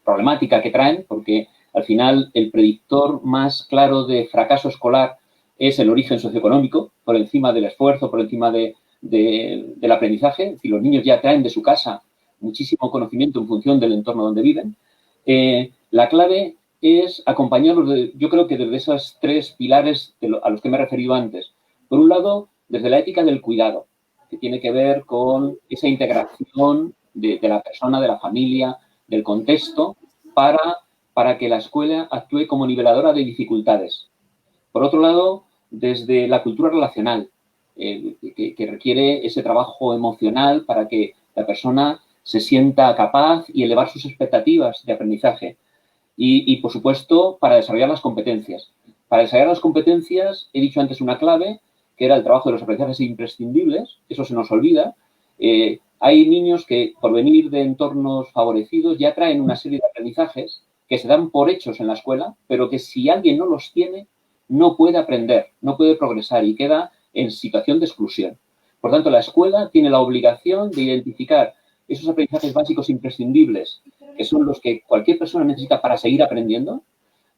problemática que traen, porque al final el predictor más claro de fracaso escolar es el origen socioeconómico, por encima del esfuerzo, por encima del aprendizaje. Es decir, los niños ya traen de su casa muchísimo conocimiento en función del entorno donde viven. La clave es acompañarlos, yo creo que desde esos tres pilares a los que me he referido antes. Por un lado, desde la ética del cuidado, que tiene que ver con esa integración de la persona, de la familia, del contexto, para que la escuela actúe como niveladora de dificultades. Por otro lado, desde la cultura relacional, que requiere ese trabajo emocional para que la persona se sienta capaz y elevar sus expectativas de aprendizaje. Y, por supuesto, para desarrollar las competencias. Para desarrollar las competencias, he dicho antes una clave, que era el trabajo de los aprendizajes imprescindibles. Eso se nos olvida. Hay niños que, por venir de entornos favorecidos, ya traen una serie de aprendizajes que se dan por hechos en la escuela, pero que si alguien no los tiene, no puede aprender, no puede progresar y queda en situación de exclusión. Por tanto, la escuela tiene la obligación de identificar esos aprendizajes básicos imprescindibles, que son los que cualquier persona necesita para seguir aprendiendo,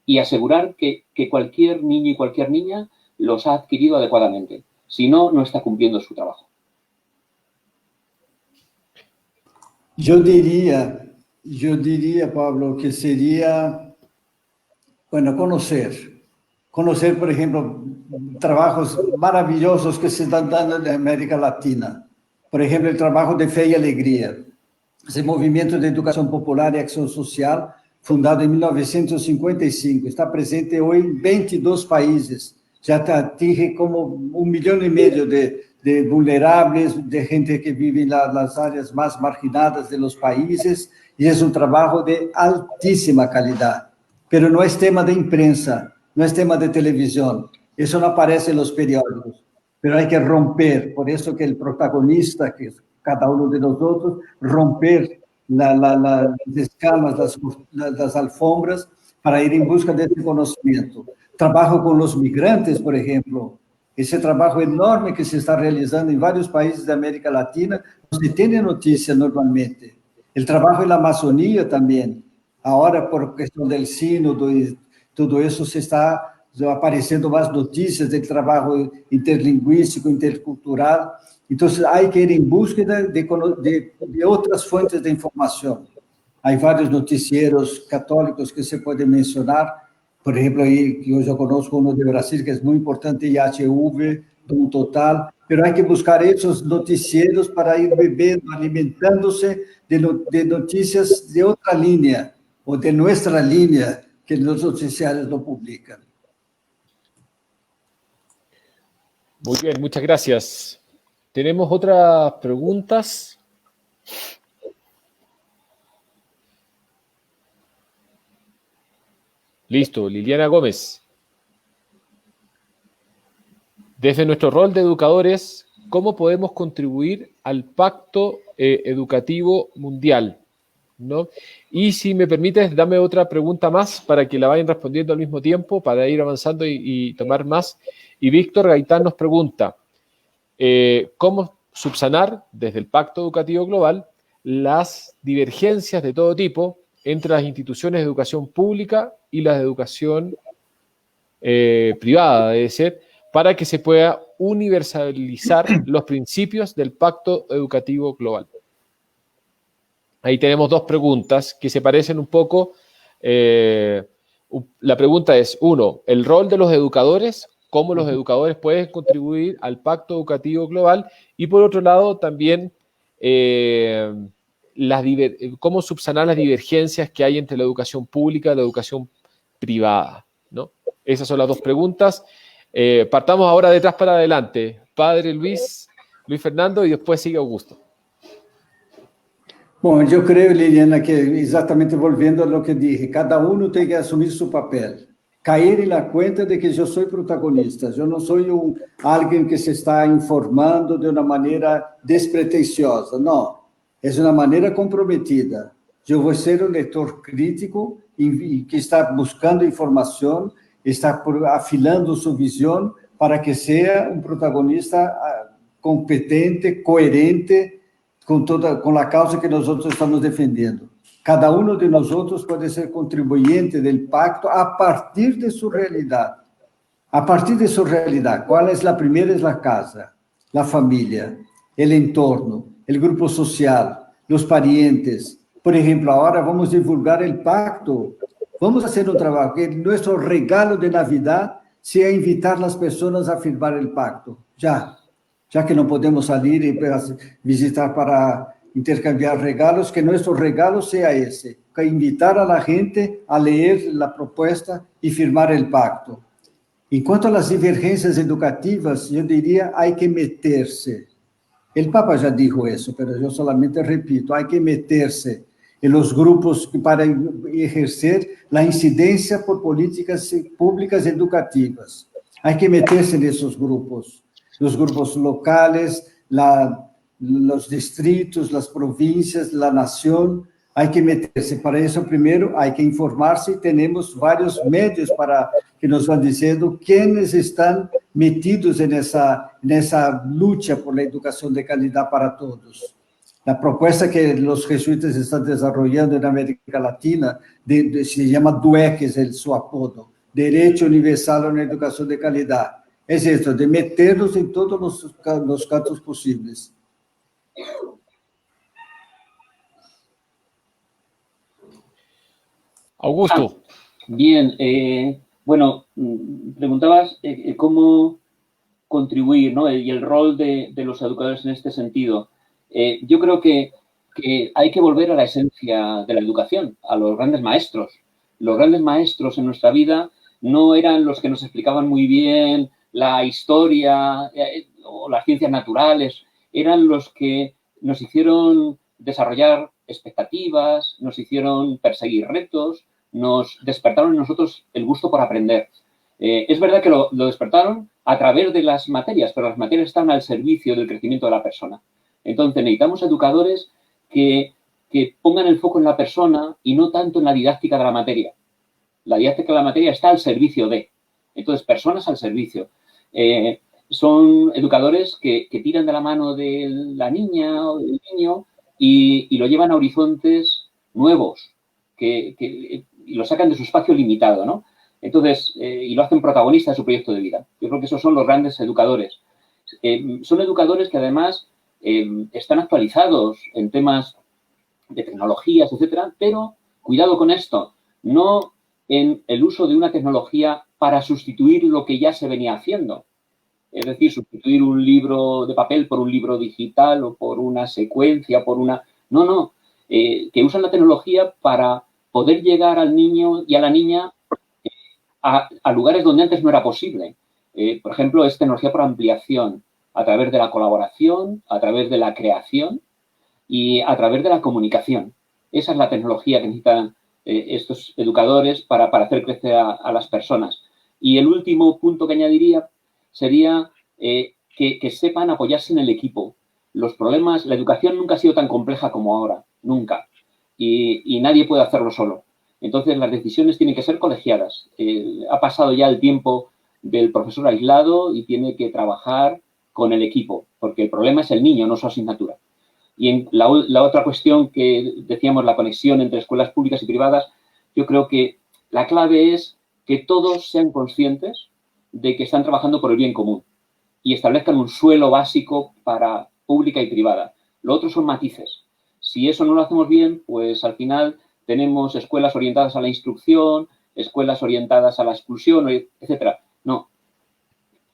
y asegurar que cualquier niño y cualquier niña los ha adquirido adecuadamente. Si no, no está cumpliendo su trabajo. Yo diría, Pablo, que sería, bueno, conocer, por ejemplo, trabajos maravillosos que se están dando en América Latina. Por ejemplo, el trabajo de Fe y Alegría, ese movimiento de educación popular y acción social, fundado en 1955, está presente hoy en 22 países, ya atinge como 1,5 millones de vulnerables, de gente que vive en las áreas más marginadas de los países, y es un trabajo de altísima calidad. Pero no es tema de imprensa, no es tema de televisión, eso no aparece en los periódicos, pero hay que romper, por eso que el protagonista, que es cada uno de nosotros, romper las escamas, las alfombras, para ir en busca de ese conocimiento. Trabajo con los migrantes, por ejemplo, ese trabajo enorme que se está realizando en varios países de América Latina, no se tiene noticia normalmente. El trabajo en la Amazonía también. Ahora, por cuestión del sínodo y todo eso, se está apareciendo más noticias del trabajo interlingüístico, intercultural. Entonces, hay que ir en búsqueda de otras fuentes de información. Hay varios noticieros católicos que se pueden mencionar. Por ejemplo, que yo conozco uno de Brasil, que es muy importante, IHV, Dom Total, pero hay que buscar esos noticieros para ir bebiendo, alimentándose de noticias de otra línea, o de nuestra línea, que los noticiarios no publican. Muy bien, muchas gracias. ¿Tenemos otras preguntas? Listo, Liliana Gómez. Desde nuestro rol de educadores, ¿cómo podemos contribuir al Pacto Educativo Mundial? ¿No? Y si me permites, dame otra pregunta más para que la vayan respondiendo al mismo tiempo, para ir avanzando y tomar más. Y Víctor Gaitán nos pregunta, ¿cómo subsanar desde el Pacto Educativo Global las divergencias de todo tipo entre las instituciones de educación pública y las de educación privada, debe ser, para que se pueda universalizar los principios del Pacto Educativo Global? Ahí tenemos dos preguntas que se parecen un poco. La pregunta es, uno, el rol de los educadores, cómo los educadores pueden contribuir al Pacto Educativo Global, y por otro lado también cómo subsanar las divergencias que hay entre la educación pública y la educación privada, ¿no? Esas son las dos preguntas. Partamos ahora de atrás para adelante. Padre Luis Fernando, y después sigue Augusto. Bom, eu creio, Liliana, que exatamente volviendo a lo que dije, cada uno tem que assumir seu papel, cair na conta de que eu sou protagonista, eu não sou alguém que se está informando de uma maneira despretensiosa, não. Es una manera comprometida. Yo voy a ser un lector crítico y que está buscando información, está afilando su visión para que sea un protagonista competente, coherente con la causa que nosotros estamos defendiendo. Cada uno de nosotros puede ser contribuyente del pacto a partir de su realidad. A partir de su realidad, ¿cuál es la primera? Es la casa, la familia, el entorno, el grupo social, los parientes. Por ejemplo, ahora vamos a divulgar el pacto. Vamos a hacer un trabajo que nuestro regalo de Navidad sea invitar a las personas a firmar el pacto. Ya que no podemos salir y visitar para intercambiar regalos, que nuestro regalo sea ese, que invitar a la gente a leer la propuesta y firmar el pacto. En cuanto a las divergencias educativas, yo diría, hay que meterse. El Papa ya dijo eso, pero yo solamente repito, hay que meterse en los grupos para ejercer la incidencia por políticas públicas educativas. Hay que meterse en esos grupos, los grupos locales, los distritos, las provincias, la nación. Hay que meterse. Para eso, primero, hay que informarse y tenemos varios medios para que nos van diciendo quiénes están metidos en esa lucha por la educación de calidad para todos. La propuesta que los jesuitas están desarrollando en América Latina se llama DUEC, es su apodo, Derecho Universal a una Educación de Calidad. Es esto, de meternos en todos los campos posibles. Augusto. Bien, bueno, preguntabas cómo contribuir, ¿no? Y el rol de los educadores en este sentido. Yo creo que hay que volver a la esencia de la educación, a los grandes maestros. Los grandes maestros en nuestra vida no eran los que nos explicaban muy bien la historia o las ciencias naturales, eran los que nos hicieron desarrollar expectativas, nos hicieron perseguir retos, nos despertaron en nosotros el gusto por aprender. Es verdad que lo despertaron a través de las materias, pero las materias están al servicio del crecimiento de la persona. Entonces necesitamos educadores que pongan el foco en la persona y no tanto en la didáctica de la materia. La didáctica de la materia está al servicio de. Entonces, personas al servicio. Son educadores que tiran de la mano de la niña o del niño y lo llevan a horizontes nuevos, y lo sacan de su espacio limitado, ¿no? Entonces, y lo hacen protagonista de su proyecto de vida. Yo creo que esos son los grandes educadores. Son educadores que además están actualizados en temas de tecnologías, etcétera, pero cuidado con esto, no en el uso de una tecnología para sustituir lo que ya se venía haciendo. Es decir, sustituir un libro de papel por un libro digital o por una secuencia, por una... No, que usan la tecnología para poder llegar al niño y a la niña a lugares donde antes no era posible. Por ejemplo, es tecnología por ampliación, a través de la colaboración, a través de la creación y a través de la comunicación. Esa es la tecnología que necesitan estos educadores para hacer crecer a las personas. Y el último punto que añadiría sería que sepan apoyarse en el equipo. Los problemas, la educación nunca ha sido tan compleja como ahora, nunca. Y nadie puede hacerlo solo. Entonces, las decisiones tienen que ser colegiadas. Ha pasado ya el tiempo del profesor aislado y tiene que trabajar con el equipo, porque el problema es el niño, no su asignatura. Y en la otra cuestión que decíamos, la conexión entre escuelas públicas y privadas, yo creo que la clave es que todos sean conscientes de que están trabajando por el bien común y establezcan un suelo básico para pública y privada. Lo otro son matices. Si eso no lo hacemos bien, pues al final tenemos escuelas orientadas a la instrucción, escuelas orientadas a la exclusión, etcétera. No,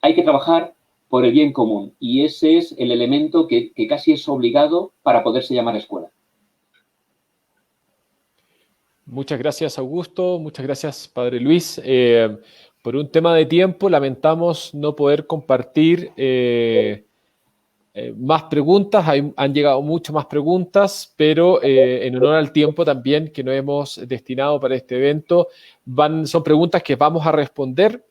hay que trabajar por el bien común y ese es el elemento que casi es obligado para poderse llamar escuela. Muchas gracias, Augusto. Muchas gracias, Padre Luis. Por un tema de tiempo, lamentamos no poder compartir más preguntas, han llegado muchas más preguntas, pero en honor al tiempo también que nos hemos destinado para este evento, son preguntas que vamos a responder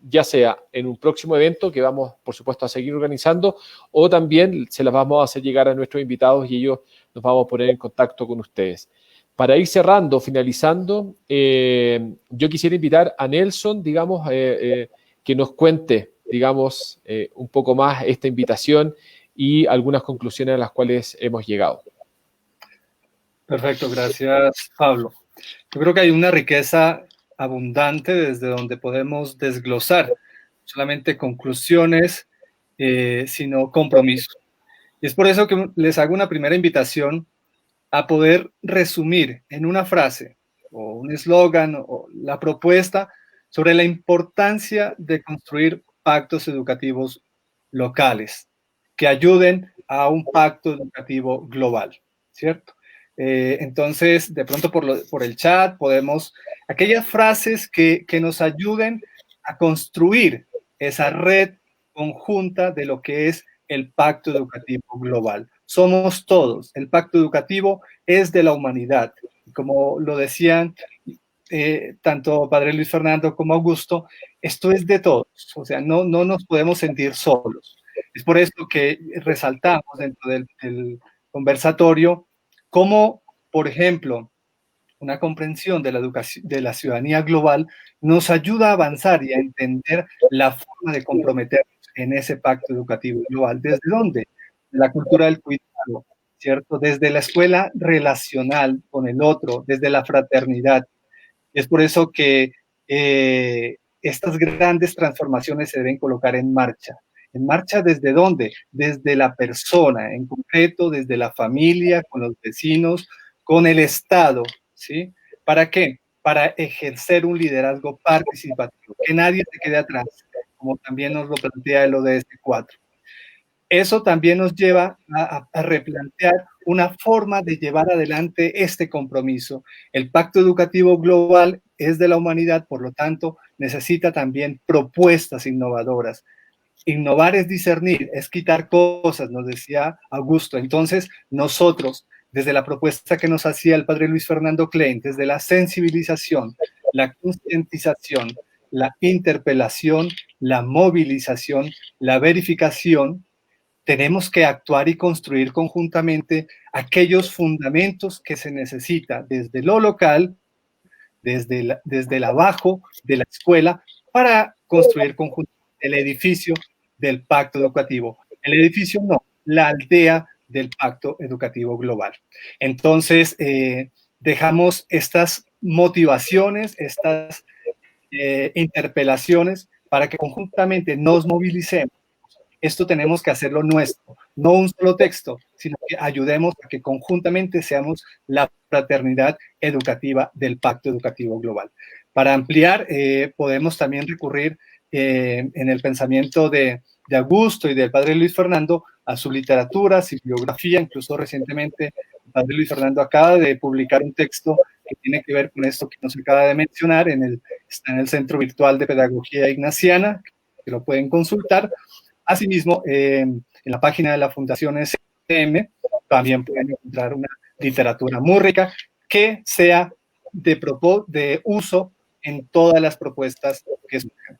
ya sea en un próximo evento que vamos, por supuesto, a seguir organizando, o también se las vamos a hacer llegar a nuestros invitados y ellos nos vamos a poner en contacto con ustedes. Para ir cerrando, finalizando, yo quisiera invitar a Nelson, digamos, que nos cuente, digamos, un poco más esta invitación y algunas conclusiones a las cuales hemos llegado. Perfecto, gracias, Pablo. Yo creo que hay una riqueza abundante desde donde podemos desglosar, no solamente conclusiones, sino compromisos. Y es por eso que les hago una primera invitación a poder resumir en una frase o un eslogan o la propuesta sobre la importancia de construir pactos educativos locales que ayuden a un pacto educativo global, ¿cierto? Entonces, de pronto por el chat podemos, aquellas frases que nos ayuden a construir esa red conjunta de lo que es el pacto educativo global. Somos todos, el pacto educativo es de la humanidad. Como lo decían tanto Padre Luis Fernando como Augusto, esto es de todos, o sea, no nos podemos sentir solos. Es por esto que resaltamos dentro del conversatorio cómo, por ejemplo, una comprensión de la educación, de la ciudadanía global nos ayuda a avanzar y a entender la forma de comprometernos en ese pacto educativo global. ¿Desde dónde? De la cultura del cuidado, ¿cierto? Desde la escuela relacional con el otro, desde la fraternidad. Es por eso que estas grandes transformaciones se deben colocar en marcha. ¿En marcha desde dónde? Desde la persona, en concreto, desde la familia, con los vecinos, con el Estado, ¿sí? ¿Para qué? Para ejercer un liderazgo participativo, que nadie se quede atrás, como también nos lo plantea el ODS 4. Eso también nos lleva a replantear una forma de llevar adelante este compromiso. El Pacto Educativo Global es de la humanidad, por lo tanto, necesita también propuestas innovadoras. Innovar es discernir, es quitar cosas, nos decía Augusto. Entonces, nosotros, desde la propuesta que nos hacía el padre Luis Fernando Klein, desde la sensibilización, la concientización, la interpelación, la movilización, la verificación, tenemos que actuar y construir conjuntamente aquellos fundamentos que se necesita desde lo local, desde el abajo de la escuela, para construir conjuntamente el edificio del pacto educativo. El edificio no, la aldea del pacto educativo global. Entonces, dejamos estas motivaciones, estas interpelaciones para que conjuntamente nos movilicemos. Esto tenemos que hacerlo nuestro, no un solo texto, sino que ayudemos a que conjuntamente seamos la fraternidad educativa del Pacto Educativo Global. Para ampliar, podemos también recurrir en el pensamiento de Augusto y del padre Luis Fernando a su literatura, su bibliografía. Incluso recientemente el padre Luis Fernando acaba de publicar un texto que tiene que ver con esto que nos acaba de mencionar, está en el Centro Virtual de Pedagogía Ignaciana, que lo pueden consultar. Asimismo, en la página de la Fundación SM también pueden encontrar una literatura muy rica que sea de uso en todas las propuestas que surjan.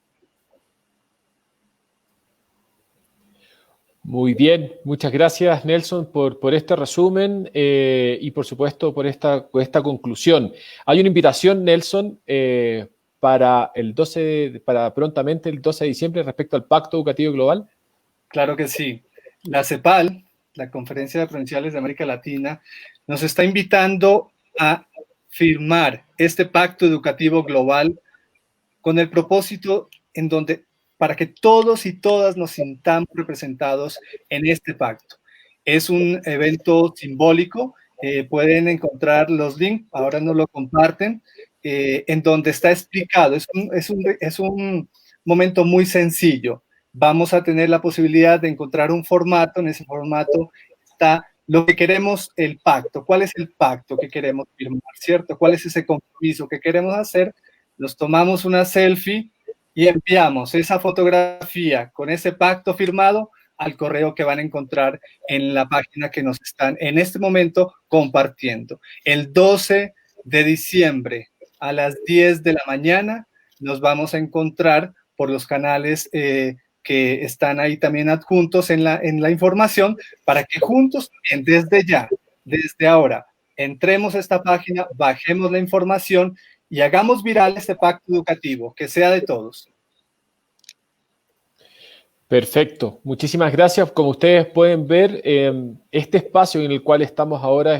Muy bien, muchas gracias Nelson por este resumen y por supuesto por esta conclusión. Hay una invitación, Nelson, para prontamente el 12 de diciembre respecto al Pacto Educativo Global. Claro que sí. La CEPAL, la Conferencia de Provinciales de América Latina, nos está invitando a firmar este Pacto Educativo Global con el propósito para que todos y todas nos sintamos representados en este pacto. Es un evento simbólico, pueden encontrar los links, ahora nos lo comparten, en donde está explicado, es un momento muy sencillo. Vamos a tener la posibilidad de encontrar un formato, en ese formato está lo que queremos, el pacto, cuál es el pacto que queremos firmar, ¿cierto? ¿Cuál es ese compromiso que queremos hacer? Nos tomamos una selfie y enviamos esa fotografía con ese pacto firmado al correo que van a encontrar en la página que nos están en este momento compartiendo. El 12 de diciembre a las 10 de la mañana nos vamos a encontrar por los canales que están ahí también adjuntos en la información, para que juntos, desde ya, desde ahora, entremos a esta página, bajemos la información y hagamos viral este pacto educativo, que sea de todos. Perfecto, muchísimas gracias. Como ustedes pueden ver, este espacio en el cual estamos ahora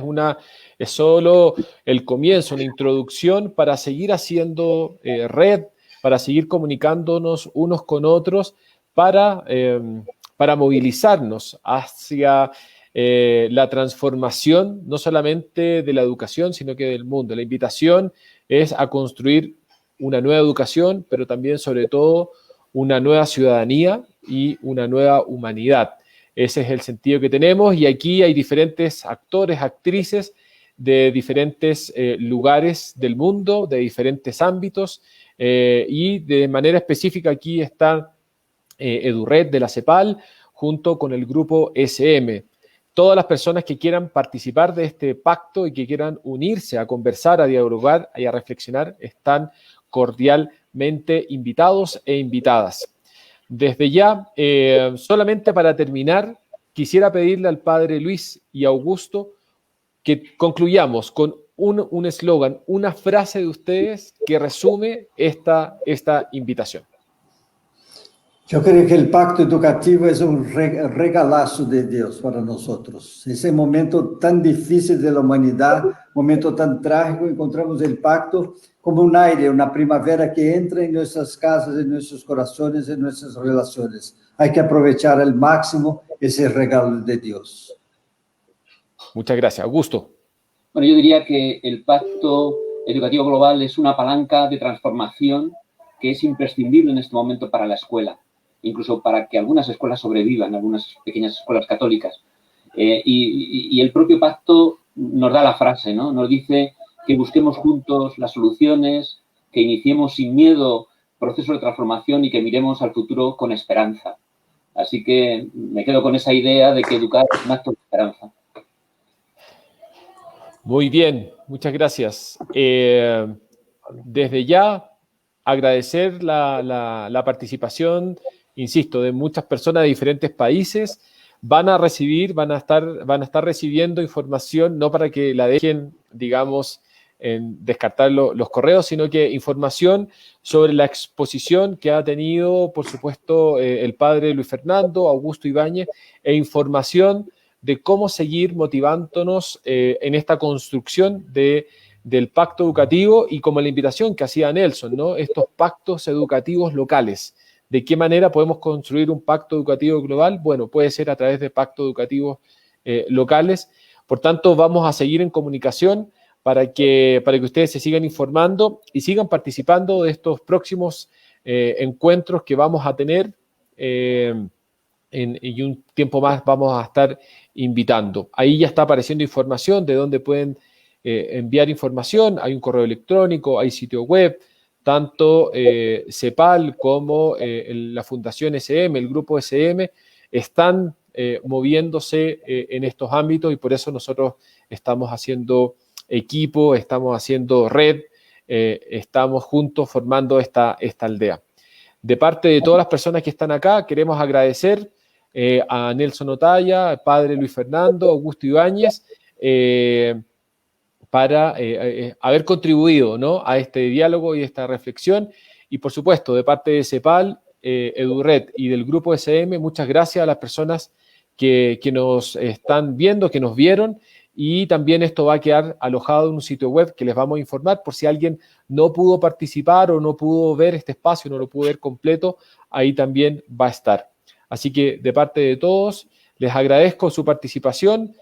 es solo el comienzo, una introducción para seguir haciendo red, para seguir comunicándonos unos con otros, para movilizarnos hacia la transformación, no solamente de la educación, sino que del mundo. La invitación es a construir una nueva educación, pero también, sobre todo, una nueva ciudadanía y una nueva humanidad. Ese es el sentido que tenemos, y aquí hay diferentes actores, actrices de diferentes lugares del mundo, de diferentes ámbitos, y de manera específica aquí está EduRed de la CEPAL junto con el grupo SM. Todas las personas que quieran participar de este pacto y que quieran unirse a conversar, a dialogar y a reflexionar están cordialmente invitados e invitadas. Desde ya, solamente para terminar, quisiera pedirle al padre Luis y Augusto que concluyamos con un eslogan, una frase de ustedes que resume esta invitación. Yo creo que el pacto educativo es un regalazo de Dios para nosotros. Ese momento tan difícil de la humanidad, momento tan trágico, encontramos el pacto como un aire, una primavera que entra en nuestras casas, en nuestros corazones, en nuestras relaciones. Hay que aprovechar al máximo ese regalo de Dios. Muchas gracias. Augusto. Bueno, yo diría que el Pacto Educativo Global es una palanca de transformación que es imprescindible en este momento para la escuela, incluso para que algunas escuelas sobrevivan, algunas pequeñas escuelas católicas. Y el propio pacto nos da la frase, ¿no? Nos dice que busquemos juntos las soluciones, que iniciemos sin miedo procesos de transformación y que miremos al futuro con esperanza. Así que me quedo con esa idea de que educar es un acto de esperanza. Muy bien, muchas gracias. Desde ya, agradecer la participación, insisto, de muchas personas de diferentes países. Van a estar recibiendo información, no para que la dejen, digamos, en descartar los correos, sino que información sobre la exposición que ha tenido, por supuesto, el padre Luis Fernando, Augusto Ibáñez, e información de cómo seguir motivándonos en esta construcción del pacto educativo, y como la invitación que hacía Nelson, ¿no? Estos pactos educativos locales. ¿De qué manera podemos construir un pacto educativo global? Bueno, puede ser a través de pactos educativos locales. Por tanto, vamos a seguir en comunicación para que ustedes se sigan informando y sigan participando de estos próximos encuentros que vamos a tener, y un tiempo más vamos a estar invitando. Ahí ya está apareciendo información de dónde pueden enviar información. Hay un correo electrónico, hay sitio web. Tanto CEPAL como la Fundación SM, el grupo SM, están moviéndose en estos ámbitos, y por eso nosotros estamos haciendo equipo, estamos haciendo red, estamos juntos formando esta aldea. De parte de todas las personas que están acá, queremos agradecer a Nelson Otaya, al padre Luis Fernando, Augusto Ibáñez, para haber contribuido, ¿no?, a este diálogo y esta reflexión. Y por supuesto, de parte de CEPAL, EduRed y del grupo SM, muchas gracias a las personas que nos están viendo, que nos vieron, y también esto va a quedar alojado en un sitio web que les vamos a informar por si alguien no pudo participar o no pudo ver este espacio, no lo pudo ver completo, ahí también va a estar. Así que de parte de todos, les agradezco su participación.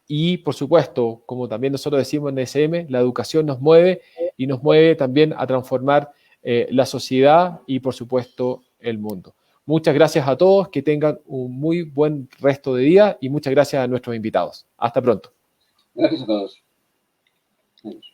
Y, por supuesto, como también nosotros decimos en SM, la educación nos mueve, y nos mueve también a transformar la sociedad y, por supuesto, el mundo. Muchas gracias a todos, que tengan un muy buen resto de día, y muchas gracias a nuestros invitados. Hasta pronto. Gracias a todos. Adiós.